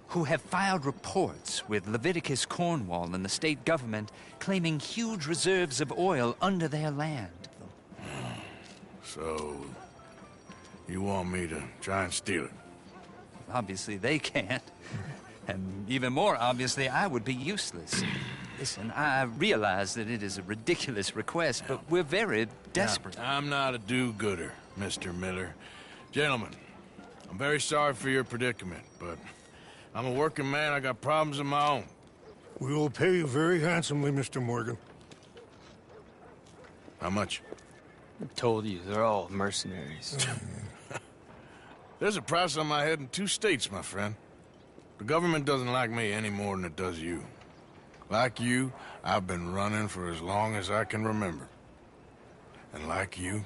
who have filed reports with Leviticus Cornwall and the state government claiming huge reserves of oil under their land. So, you want me to try and steal it? Obviously they can't. And even more obviously, I would be useless. Listen, I realize that it is a ridiculous request, but we're very desperate. Now, I'm not a do-gooder, Mr. Miller. Gentlemen, I'm very sorry for your predicament, but I'm a working man. I got problems of my own. We will pay you very handsomely, Mr. Morgan. How much? I told you, they're all mercenaries. There's a price on my head in 2 states, my friend. The government doesn't like me any more than it does you. Like you, I've been running for as long as I can remember. And like you,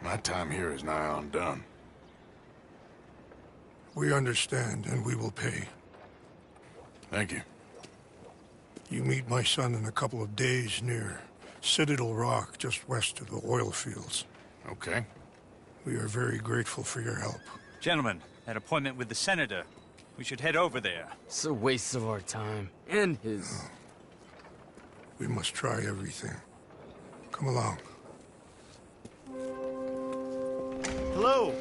my time here is nigh undone. We understand, and we will pay. Thank you. You meet my son in a couple of days near Citadel Rock, just west of the oil fields. Okay. We are very grateful for your help. Gentlemen, an appointment with the senator. We should head over there. It's a waste of our time. And his. We must try everything. Come along. Hello,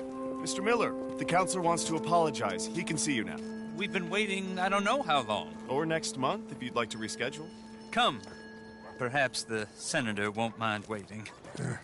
Mr. Miller. The counselor wants to apologize. He can see you now. We've been waiting I don't know how long. Or next month, if you'd like to reschedule. Come. Perhaps the senator won't mind waiting. Yeah.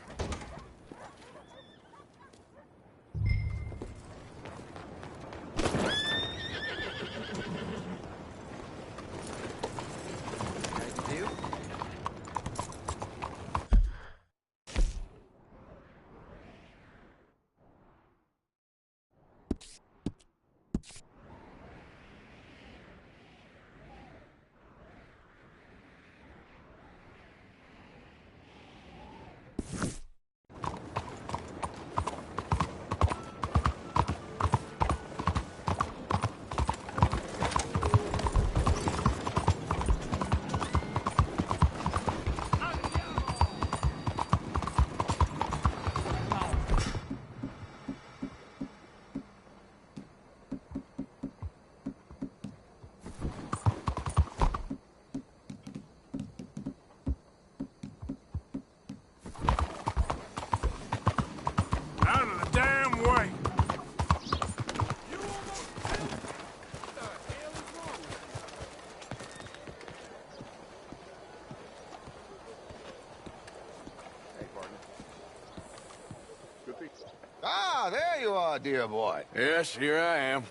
Ah, there you are, dear boy. Yes, here I am.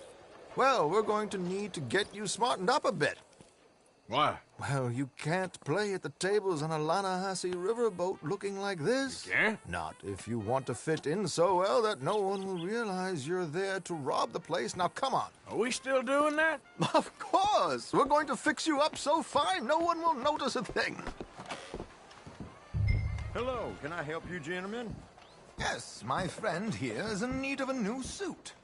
Well, we're going to need to get you smartened up a bit. Why? Well, you can't play at the tables on a Lannahechee riverboat looking like this. You can't? Not if you want to fit in so well that no one will realize you're there to rob the place. Now, come on. Are we still doing that? Of course! We're going to fix you up so fine no one will notice a thing. Hello, can I help you, gentlemen? Yes, my friend here is in need of a new suit.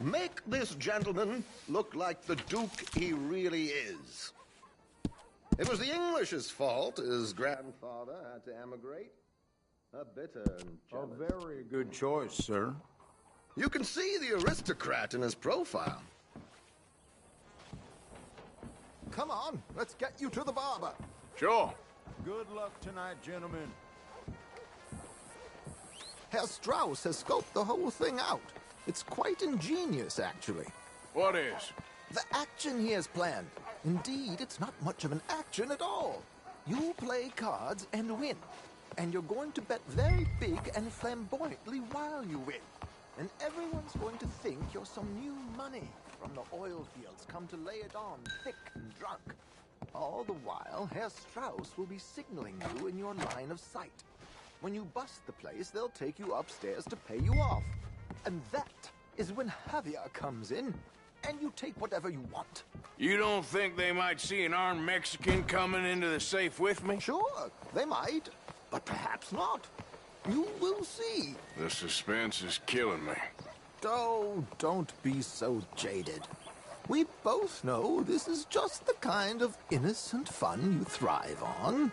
Make this gentleman look like the Duke he really is. It was the English's fault his grandfather had to emigrate. A bitter and jealous. A very good choice, sir. You can see the aristocrat in his profile. Come on, let's get you to the barber. Sure. Good luck tonight, gentlemen. Herr Strauss has scoped the whole thing out. It's quite ingenious, actually. What is? The action he has planned. Indeed, it's not much of an action at all. You play cards and win. And you're going to bet very big and flamboyantly while you win. And everyone's going to think you're some new money from the oil fields come to lay it on thick and drunk. All the while, Herr Strauss will be signaling you in your line of sight. When you bust the place, they'll take you upstairs to pay you off. And that is when Javier comes in, and you take whatever you want. You don't think they might see an armed Mexican coming into the safe with me? Sure, they might, but perhaps not. You will see. The suspense is killing me. Oh, don't be so jaded. We both know this is just the kind of innocent fun you thrive on.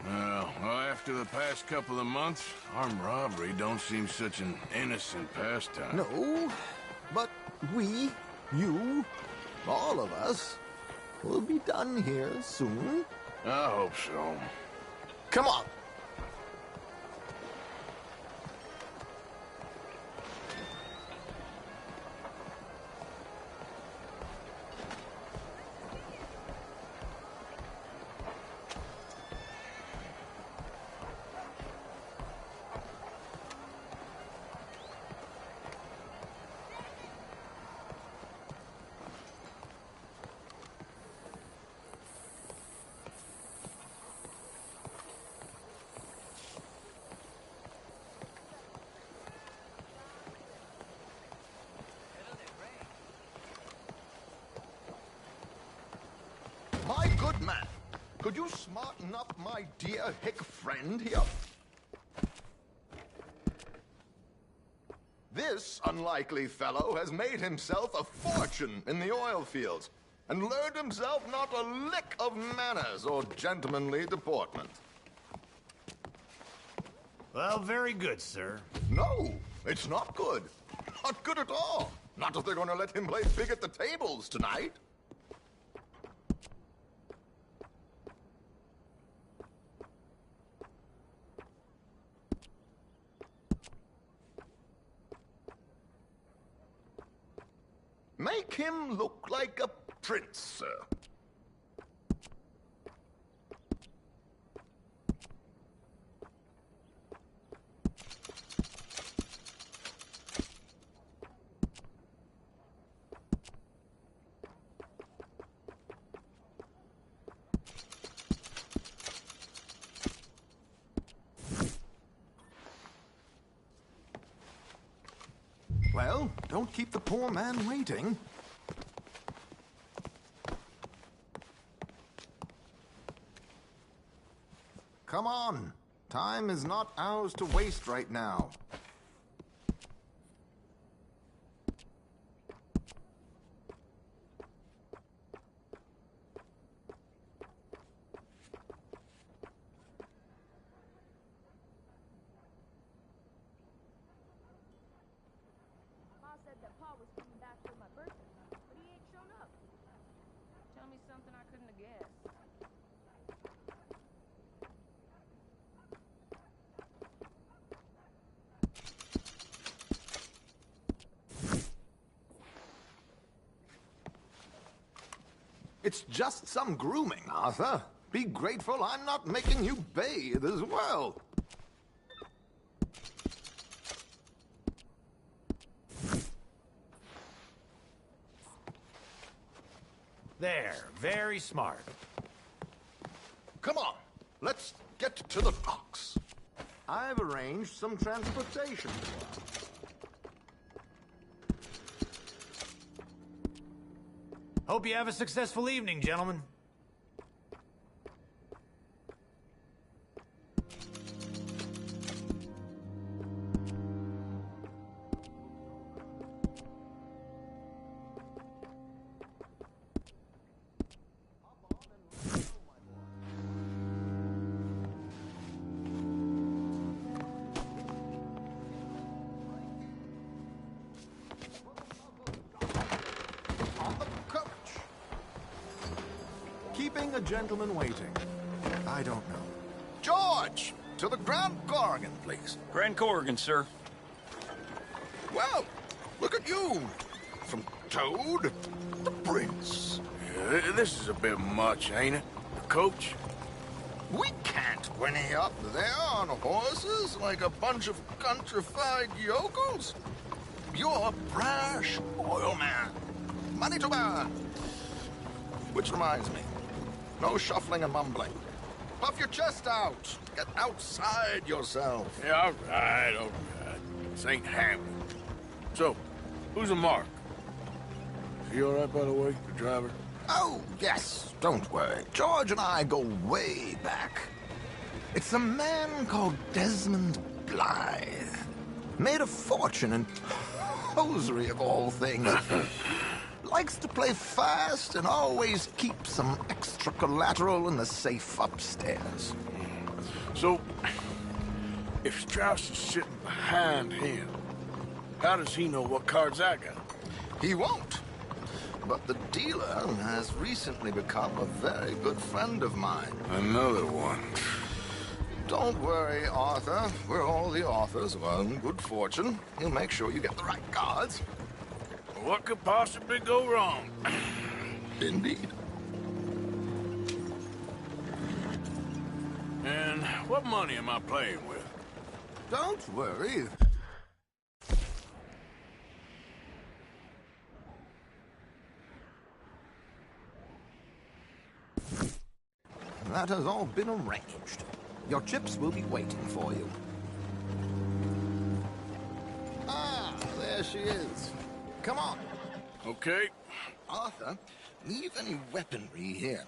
Well, after the past couple of months, armed robbery don't seem such an innocent pastime. No, but we, you, all of us, will be done here soon. I hope so. Come on. My good man, could you smarten up my dear hick friend here? This unlikely fellow has made himself a fortune in the oil fields and learned himself not a lick of manners or gentlemanly deportment. Well, very good, sir. No, it's not good. Not good at all. Not if they're going to let him play big at the tables tonight. Make him look like a prince, sir. Well, don't keep the poor man waiting. Come on. Time is not ours to waste right now. Said that Pa was coming back for my birthday, but he ain't shown up. Tell me something I couldn't have guessed. It's just some grooming, Arthur. Be grateful I'm not making you bathe as well. There, very smart. get to the docks. I've arranged some transportation for us. Hope you have a successful evening, gentlemen. Keeping a gentleman waiting. I don't know. George! To the Grand Corrigan, please. Grand Corrigan, sir. Well, look at you. From Toad to Prince. Yeah, this is a bit much, ain't it? Coach? We can't whinny up there on horses like a bunch of countrified yokels. You're brash oil man. Money to burn. Which reminds me, no shuffling and mumbling. Puff your chest out. Get outside yourself. Yeah, all right. This ain't happening. So, who's a Mark? Is he all right, by the way, the driver? Oh, yes. Don't worry. George and I go way back. It's a man called Desmond Blythe. Made a fortune in hosiery of all things. Likes to play fast and always keep some extra collateral in the safe upstairs. So, if Strauss is sitting behind him, how does he know what cards I got? He won't. But the dealer has recently become a very good friend of mine. Another one. Don't worry, Arthur. We're all the authors of our own good fortune. He'll make sure you get the right cards. What could possibly go wrong? Indeed. And what money am I playing with? Don't worry. That has all been arranged. Your chips will be waiting for you. Ah, there she is. Come on. Okay. Arthur, leave any weaponry here.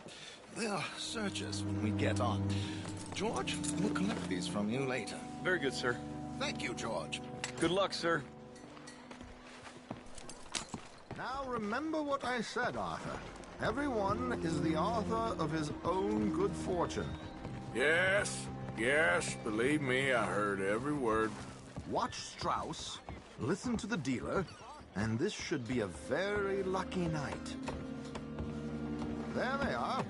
They'll search us when we get on. George, we'll collect these from you later. Very good, sir. Thank you, George. Good luck, sir. Now remember what I said, Arthur. Everyone is the author of his own good fortune. Yes, believe me, I heard every word. Watch Strauss, listen to the dealer, and this should be a very lucky night. There they are.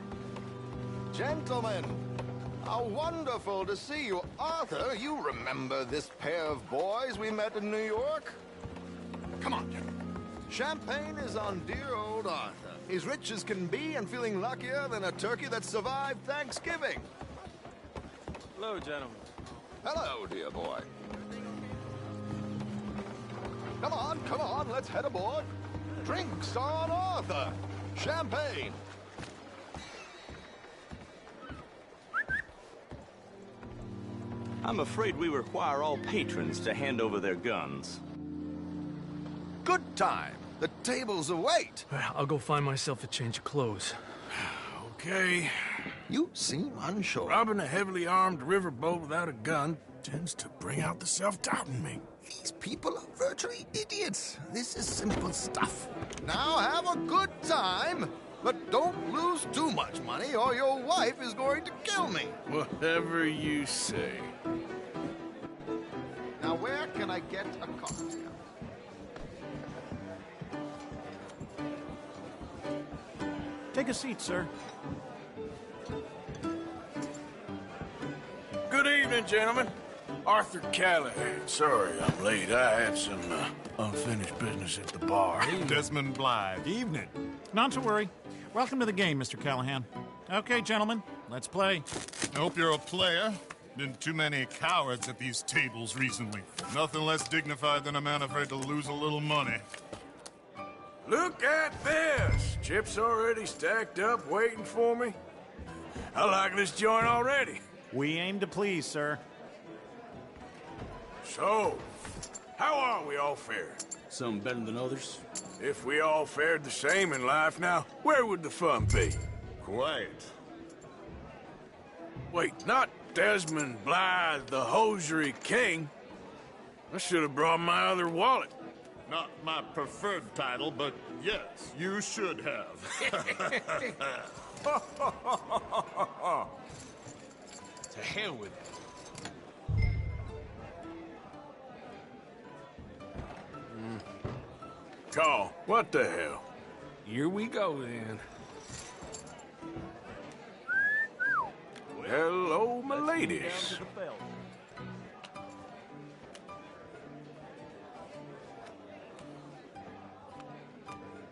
Gentlemen, how wonderful to see you. Arthur, you remember this pair of boys we met in New York? Come on, gentlemen. Champagne is on dear old Arthur. He's rich as can be and feeling luckier than a turkey that survived Thanksgiving. Hello, gentlemen. Hello, dear boy. Come on, let's head aboard. Drinks on Arthur. Champagne. I'm afraid we require all patrons to hand over their guns. Good time. The tables await. I'll go find myself a change of clothes. Okay. You seem unsure. Robbing a heavily armed riverboat without a gun tends to bring out the self-doubt in me. These people are virtually idiots. This is simple stuff. Now have a good time, but don't lose too much money or your wife is going to kill me. Whatever you say. Now where can I get a cocktail? Take a seat, sir. Good evening, gentlemen. Arthur Callahan. Sorry I'm late. I had some unfinished business at the bar. Desmond Blythe. Evening. Not to worry. Welcome to the game, Mr. Callahan. Okay, gentlemen, let's play. I hope you're a player. Been too many cowards at these tables recently. Nothing less dignified than a man afraid to lose a little money. Look at this! Chips already stacked up, waiting for me. I like this joint already. We aim to please, sir. So, how are we all fared? Some better than others. If we all fared the same in life now, where would the fun be? Quiet. Wait, not Desmond Blythe, the hosiery king. I should have brought my other wallet. Not my preferred title, but yes, you should have. To hell with it. Call, what the hell? Here we go, then. Hello, my ladies.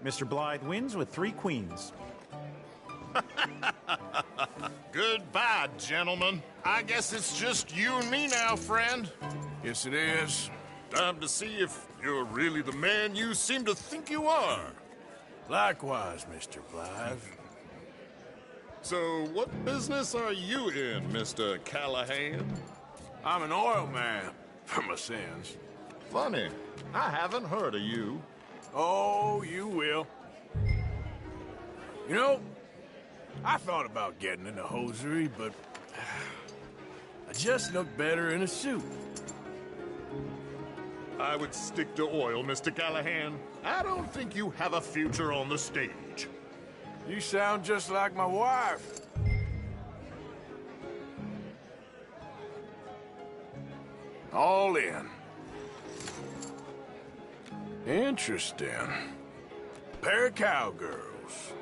Mr. Blythe wins with 3 queens. Goodbye, gentlemen. I guess it's just you and me now, friend. Yes, it is. Time to see if you're really the man you seem to think you are. Likewise, Mr. Blythe. So, what business are you in, Mr. Callahan? I'm an oil man, for my sins. Funny, I haven't heard of you. Oh, you will. You know, I thought about getting into hosiery, but I just look better in a suit. I would stick to oil, Mr. Callahan. I don't think you have a future on the stage. You sound just like my wife. All in. Interesting. Pair of cowgirls.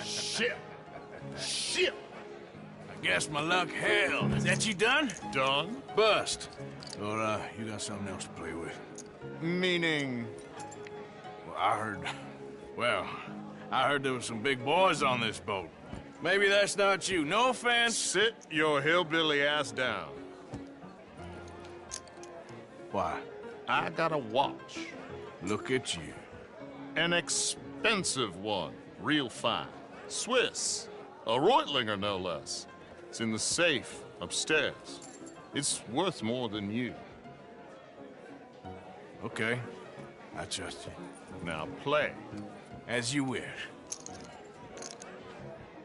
Shit. Shit. I guess my luck held. Is that you done? Done? Bust. Or, you got something else to play with? Meaning? Well, I heard there was some big boys on this boat. Maybe that's not you. No offense. Sit your hillbilly ass down. Why? I got a watch. Look at you. An expensive one. Real fine. Swiss. A Reutlinger, no less. It's in the safe upstairs. It's worth more than you. Okay. I trust you. Now play. As you wish.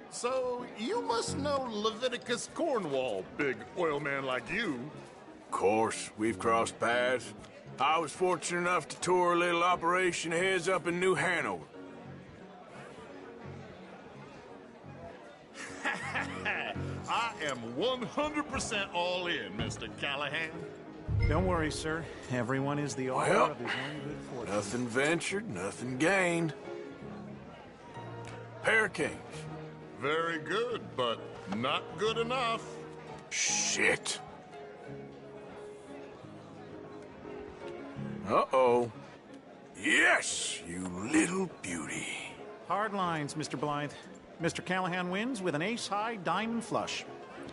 So, you must know Leviticus Cornwall, big oil man like you. Of course, we've crossed paths. I was fortunate enough to tour a little operation of his up in New Hanover. I am 100% all in, Mr. Callahan. Don't worry, sir. Everyone is the author of his own good fortune. Nothing ventured, nothing gained. Pair of kings. Very good, but not good enough. Shit. Uh-oh. Yes, you little beauty. Hard lines, Mr. Blythe. Mr. Callahan wins with an ace-high diamond flush.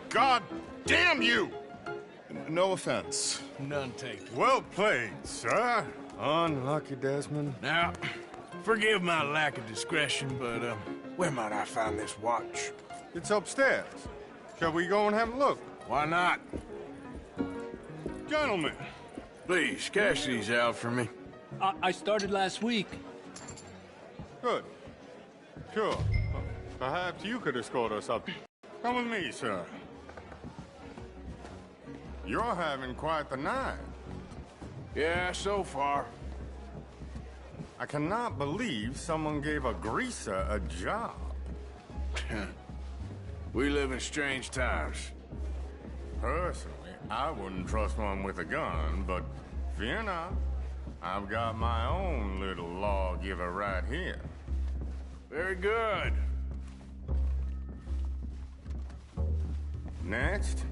God damn you! No offense. None taken. Well played, sir. Unlucky, Desmond. Now, forgive my lack of discretion, but, where might I find this watch? It's upstairs. Shall we go and have a look? Why not? Gentlemen. Please, cash these out for me. I started last week. Good. Sure. Perhaps you could escort us up. Come with me, sir. You're having quite the night. Yeah, so far. I cannot believe someone gave a greaser a job. We live in strange times. Personally, I wouldn't trust one with a gun, but fear not. I've got my own little lawgiver right here. Very good. Next,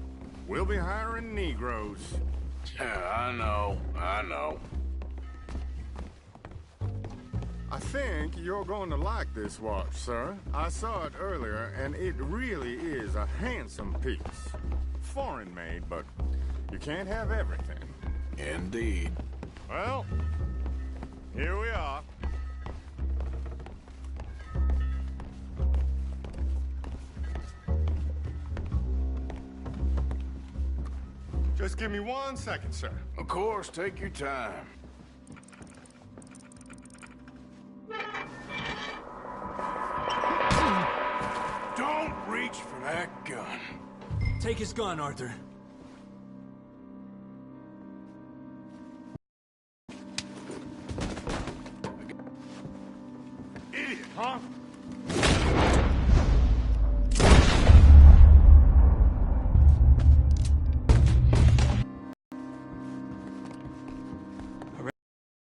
we'll be hiring Negroes. Yeah, I know. I think you're going to like this watch, sir. I saw it earlier, and it really is a handsome piece. Foreign made, but you can't have everything. Indeed. Well, here we are. Just give me 1 second, sir. Of course, take your time. Don't reach for that gun. Take his gun, Arthur. Idiot, huh?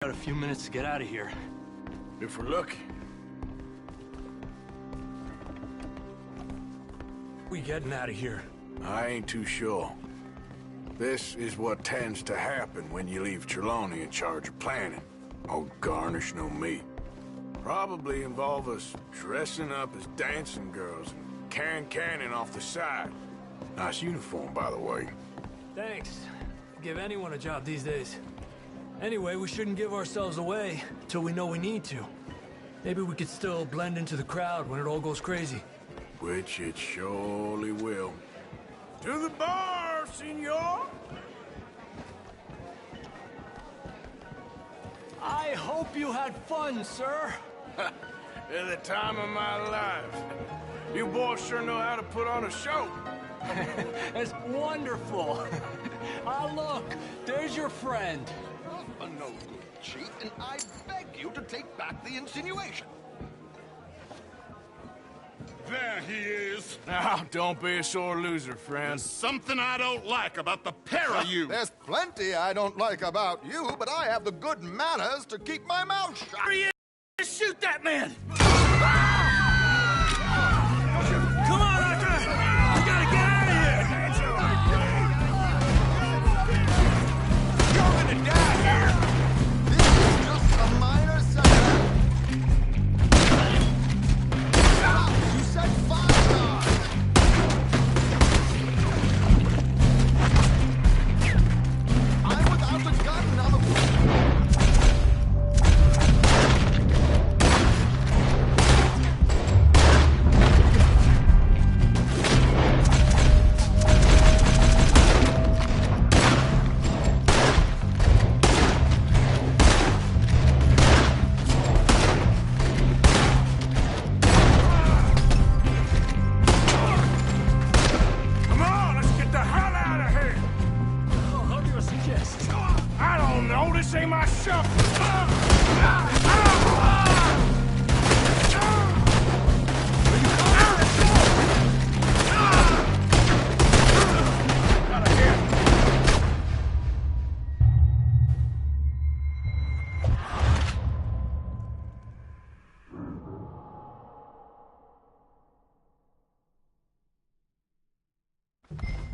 Got a few minutes to get out of here. If we're lucky. We getting out of here? I ain't too sure. This is what tends to happen when you leave Trelawney in charge of planning. Oh, garnish no meat. Probably involve us dressing up as dancing girls and carrying cannon off the side. Nice uniform, by the way. Thanks. Give anyone a job these days. Anyway, we shouldn't give ourselves away till we know we need to. Maybe we could still blend into the crowd when it all goes crazy. Which it surely will. To the bar, senor! I hope you had fun, sir. At the time of my life. You boys sure know how to put on a show. It's wonderful. Ah, look, there's your friend. A no good cheat, and I beg you to take back the insinuation. There he is. Now, don't be a sore loser, friend. There's something I don't like about the pair of you. There's plenty I don't like about you, but I have the good manners to keep my mouth shut. There he is! Shoot that man! Come on, Arthur! We gotta get out of here! You're gonna die here! This is just a minor setback. You said 5 yards! I'm without the gun now. Come on, let's get the hell out of here! How do you suggest? I don't know, this ain't my shop!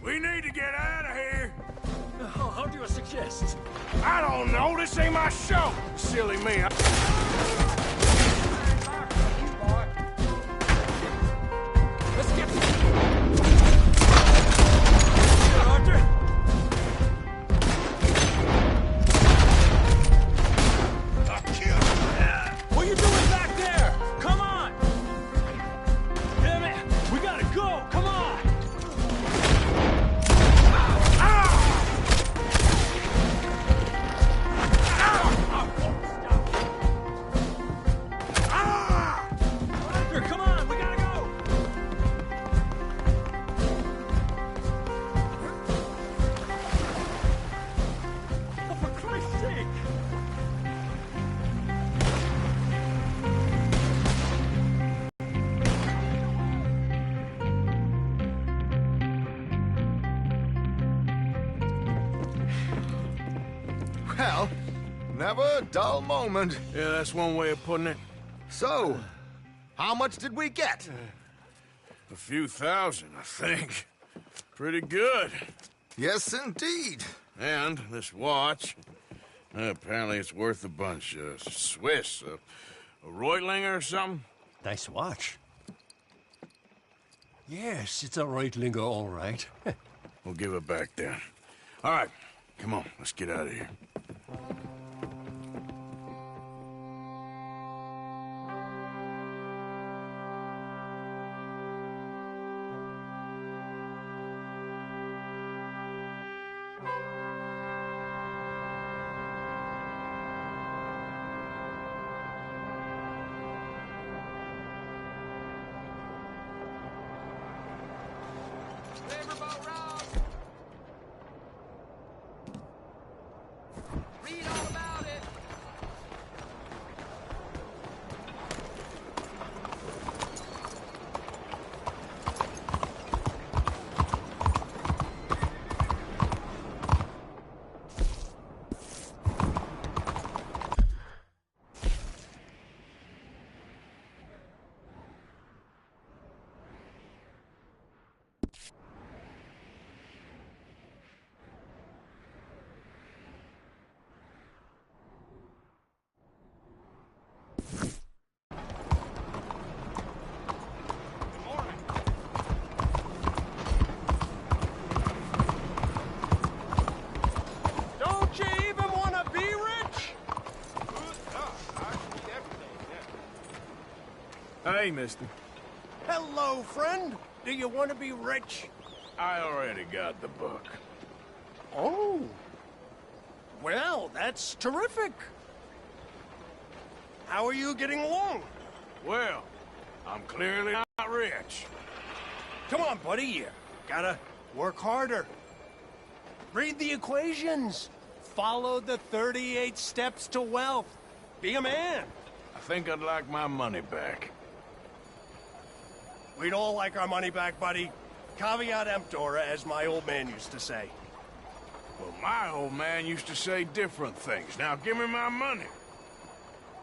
We need to get out of here! How do you suggest? I don't know, this ain't my show! Silly me. Let's get Arthur! What are you doing back there? Come on! Damn it! We gotta go! Come on! Arthur, come on! We gotta go! Oh, for Christ's sake! Well, never a dull moment. Yeah, that's one way of putting it. So, how much did we get? A few thousand, I think. Pretty good. Yes, indeed. And this watch, apparently it's worth a bunch. Swiss, a Reutlinger or something? Nice watch. Yes, it's a Reutlinger, all right. We'll give it back then. All right, come on, let's get out of here. Hey, mister. Hello, friend. Do you want to be rich? I already got the book. Oh. Well, that's terrific. How are you getting along? Well, I'm clearly not rich. Come on, buddy. You gotta work harder. Read the equations. Follow the 38 steps to wealth. Be a man. I think I'd like my money back. We'd all like our money back, buddy. Caveat emptor, as my old man used to say. Well, my old man used to say different things. Now give me my money.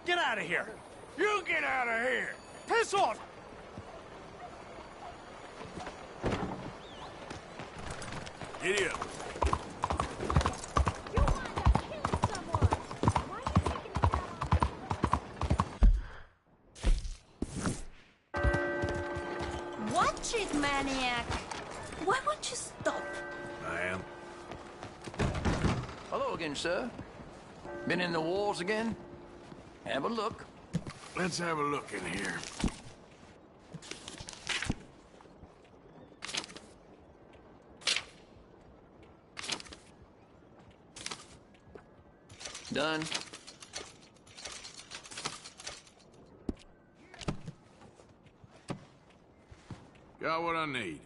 Get out of here. You get out of here. Piss off. Giddy up. Watch it, maniac. Why won't you stop? I am. Hello again, sir. Been in the wars again? Have a look. Let's have a look in here. Done. Got what I need.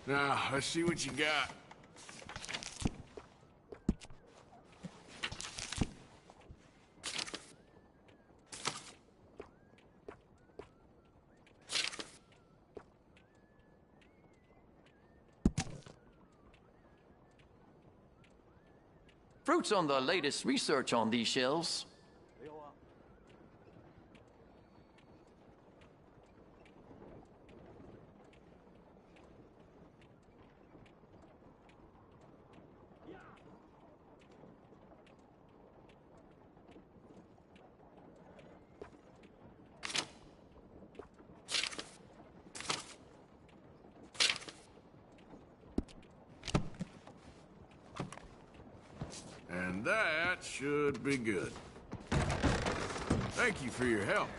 Now, let's see what you got. Fruit's on the latest research on these shelves. And that should be good. Thank you for your help.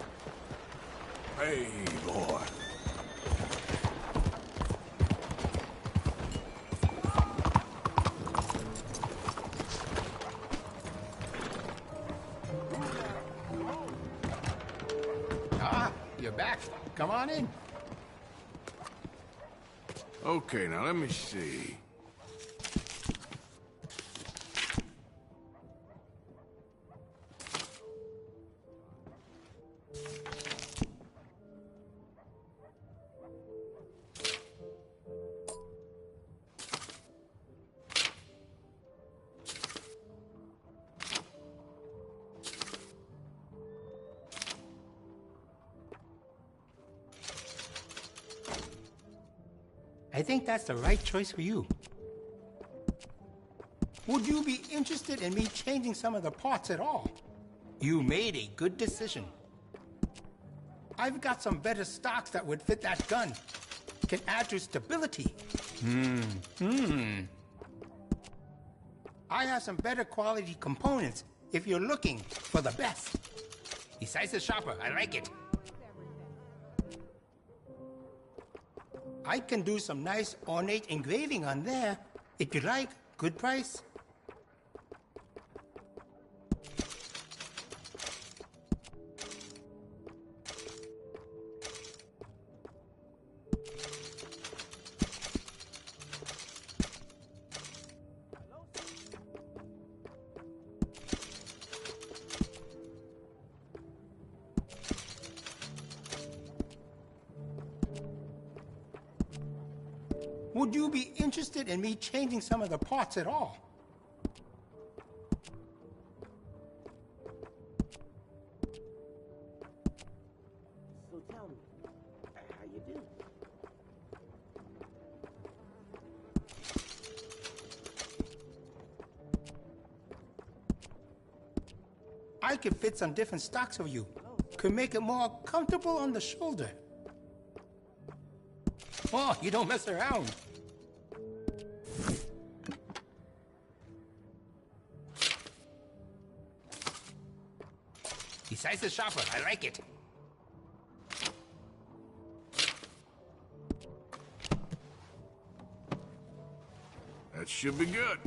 Hey, boy. Ah, you're back. Come on in. Okay, now let me see. I think that's the right choice for you. Would you be interested in me changing some of the parts at all? You made a good decision. I've got some better stocks that would fit that gun. Can add to stability. I have some better quality components if you're looking for the best. Besides the shopper, I like it. I can do some nice ornate engraving on there. If you like, good price. Would you be interested in me changing some of the parts at all? So tell me, how you do? I could fit some different stocks of you. Could make it more comfortable on the shoulder. Oh, you don't mess around. Decisive shopper, I like it. That should be good.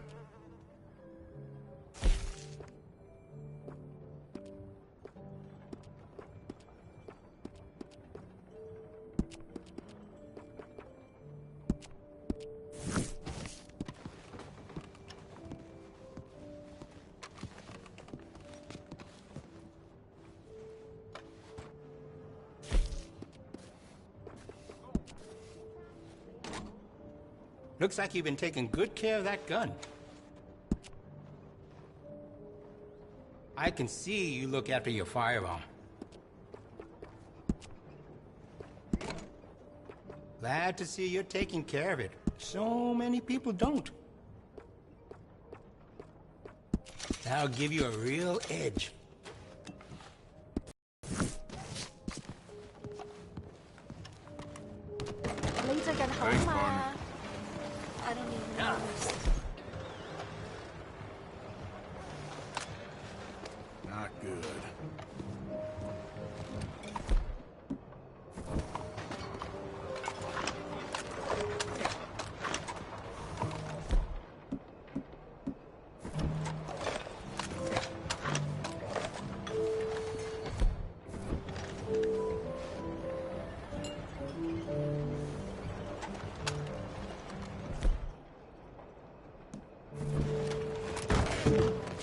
Looks like you've been taking good care of that gun. I can see you look after your firearm. Glad to see you're taking care of it. So many people don't. That'll give you a real edge. I don't even know this. Not good.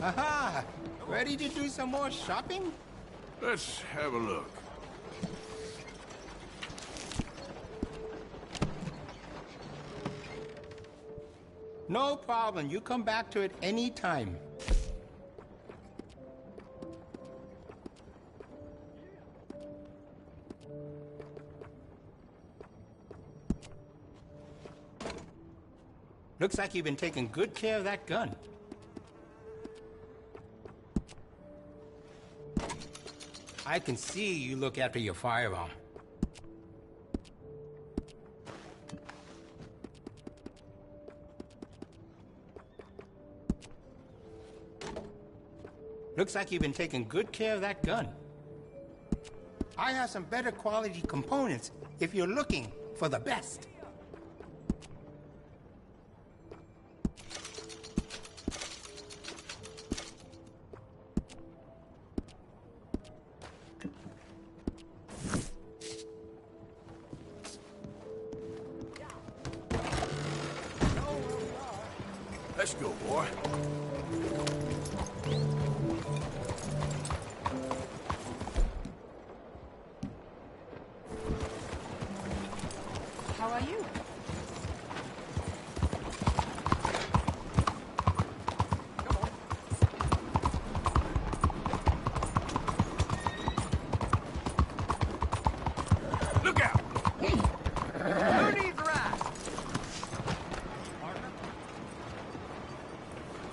Aha! Ready to do some more shopping? Let's have a look. No problem. You come back to it any time. Looks like you've been taking good care of that gun. I can see you look after your firearm. Looks like you've been taking good care of that gun. I have some better quality components if you're looking for the best. Let's go, boy. How are you? Look out! Who needs a ride?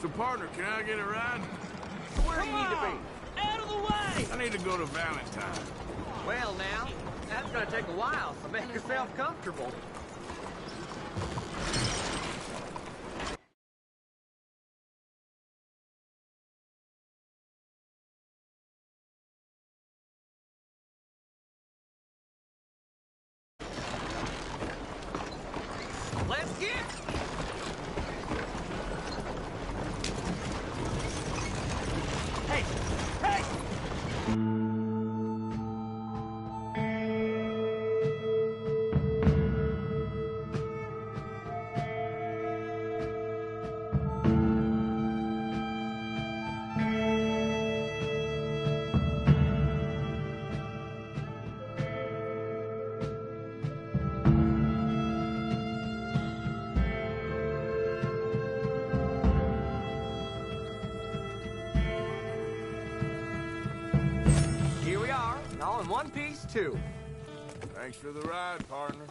So, partner, can I get a ride? Where do you need to be? Out of the way! I need to go to Valentine. Well, now, that's gonna take a while, so make yourself comfortable. Let's get it! Hey! Hey! in one piece, too. Thanks for the ride, partner.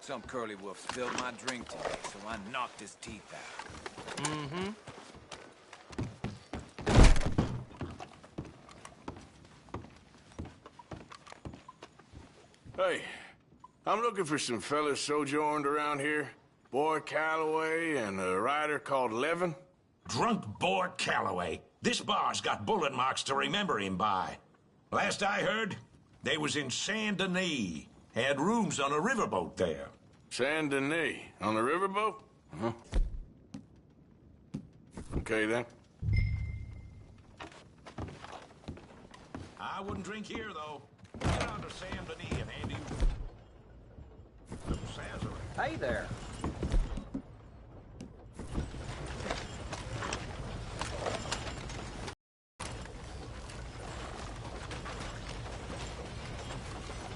Some curly wolf spilled my drink today, so I knocked his teeth out. Mm-hmm. Hey, I'm looking for some fellas sojourned around here. Boy Calloway and a rider called Levin. Drunk Boy Calloway. This bar's got bullet marks to remember him by. Last I heard, they was in Saint Denis. Had rooms on a riverboat there. Saint Denis? On a riverboat? Huh. Okay, then. I wouldn't drink here, though. Get on to Saint Denis and hand you... Hey there.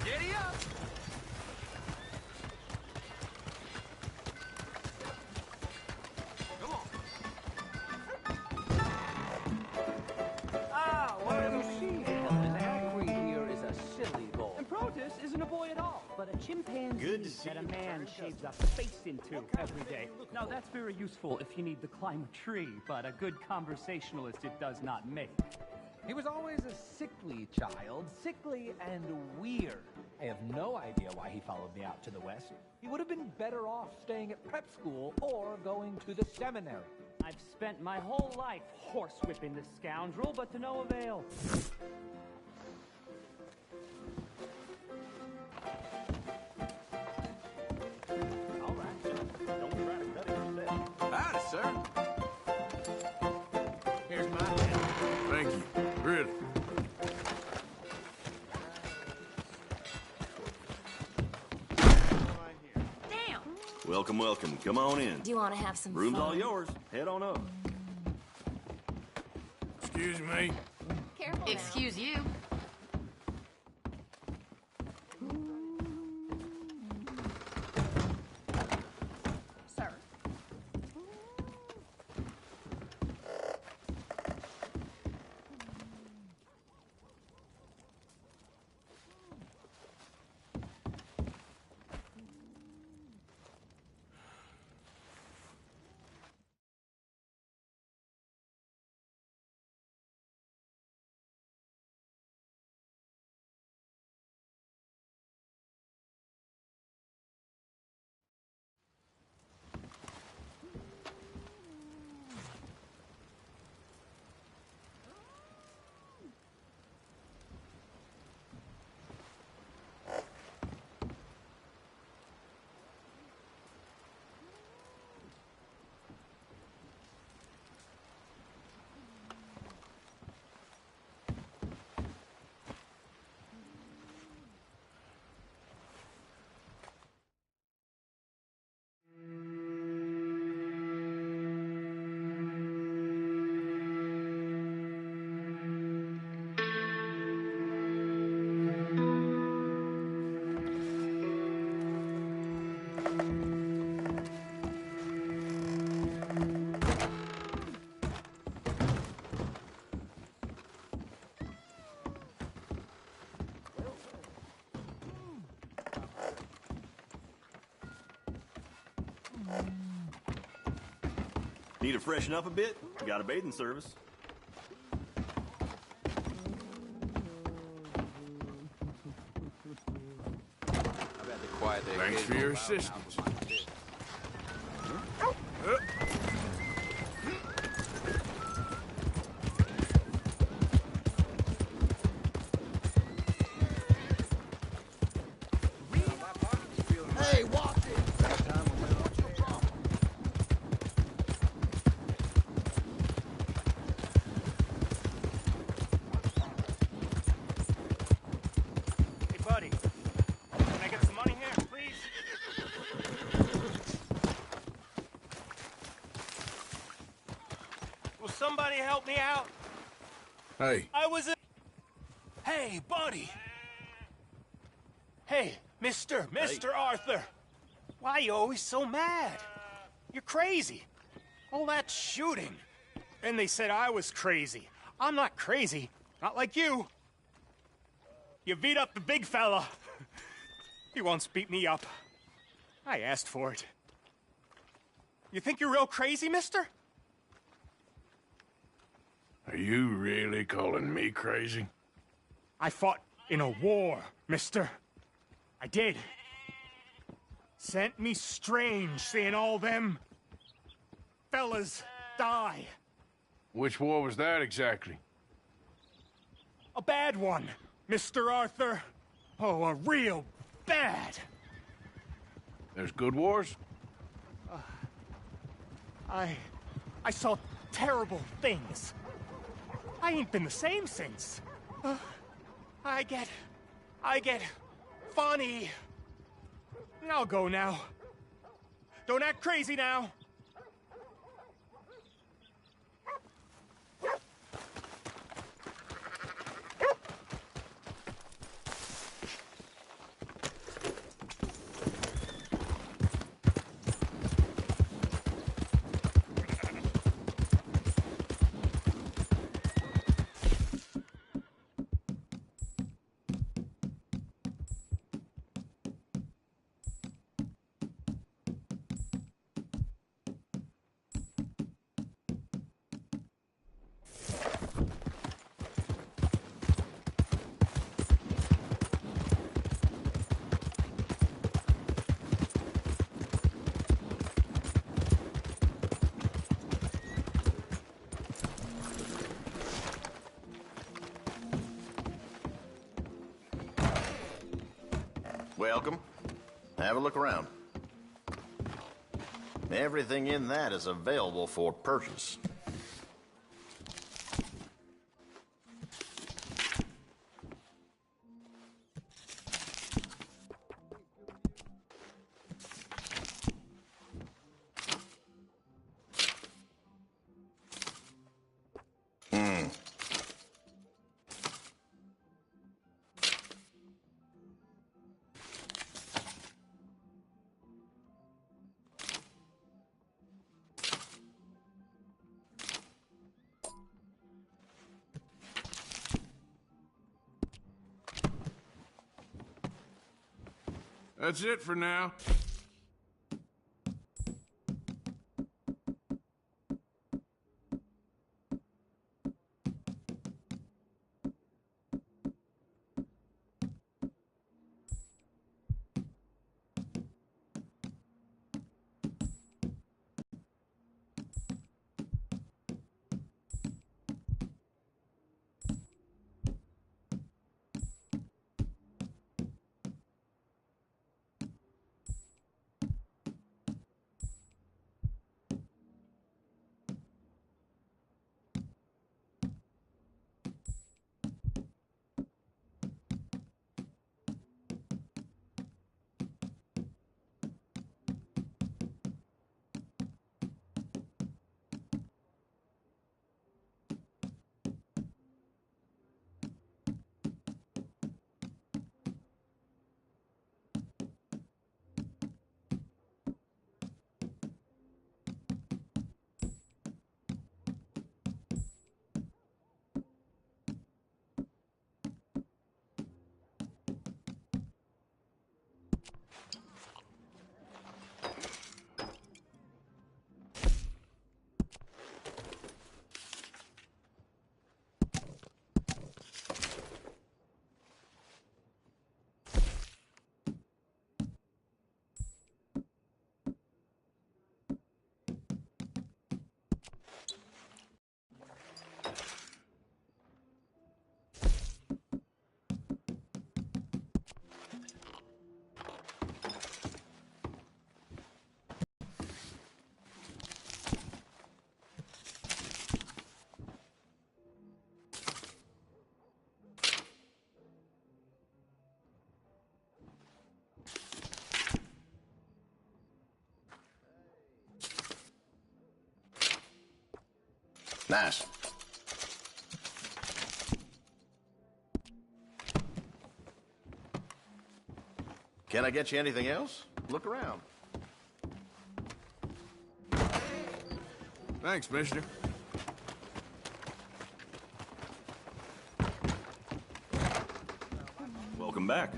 Giddy up! Come on. Ah, what do you see? Zachary here is a silly boy. And Protus isn't a boy at all, but a chimpanzee that a man shaves a face into every day. Now, that's very useful if you need to climb a tree, but a good conversationalist it does not make. He was always a sickly child, sickly and weird. I have no idea why he followed me out to the west. He would have been better off staying at prep school or going to the seminary. I've spent my whole life horsewhipping this scoundrel, but to no avail. All right, don't try to cut it yourself. Howdy, sir. Here's my hat. Thank you. Really. Damn! Welcome, welcome. Come on in. Do you want to have some Room's fun? all yours. Head on up. Excuse me. Careful now. Excuse you. Sir. Need to freshen up a bit? Got a bathing service. Thanks for your assistance. Hey, watch it! What's your problem? Hey, buddy. Can I get some money here, please? Somebody help me out. Hey. I was a... Hey, buddy. Hey, Mr. Arthur. Why are you always so mad? You're crazy. All that shooting. And they said I was crazy. I'm not crazy. Not like you. You beat up the big fella. He once beat me up. I asked for it. You think you're real crazy, mister? Are you really calling me crazy? I fought in a war, mister. I did. Sent me strange seeing all them fellas die. Which war was that exactly? A bad one, Mr. Arthur. Oh, a real bad. There's good wars? I saw terrible things. I ain't been the same since. I get funny. I'll go now. Don't act crazy now. Welcome. Have a look around. Everything in that is available for purchase. That's it for now. Nice. Can I get you anything else? Look around. Thanks, mister. Welcome back.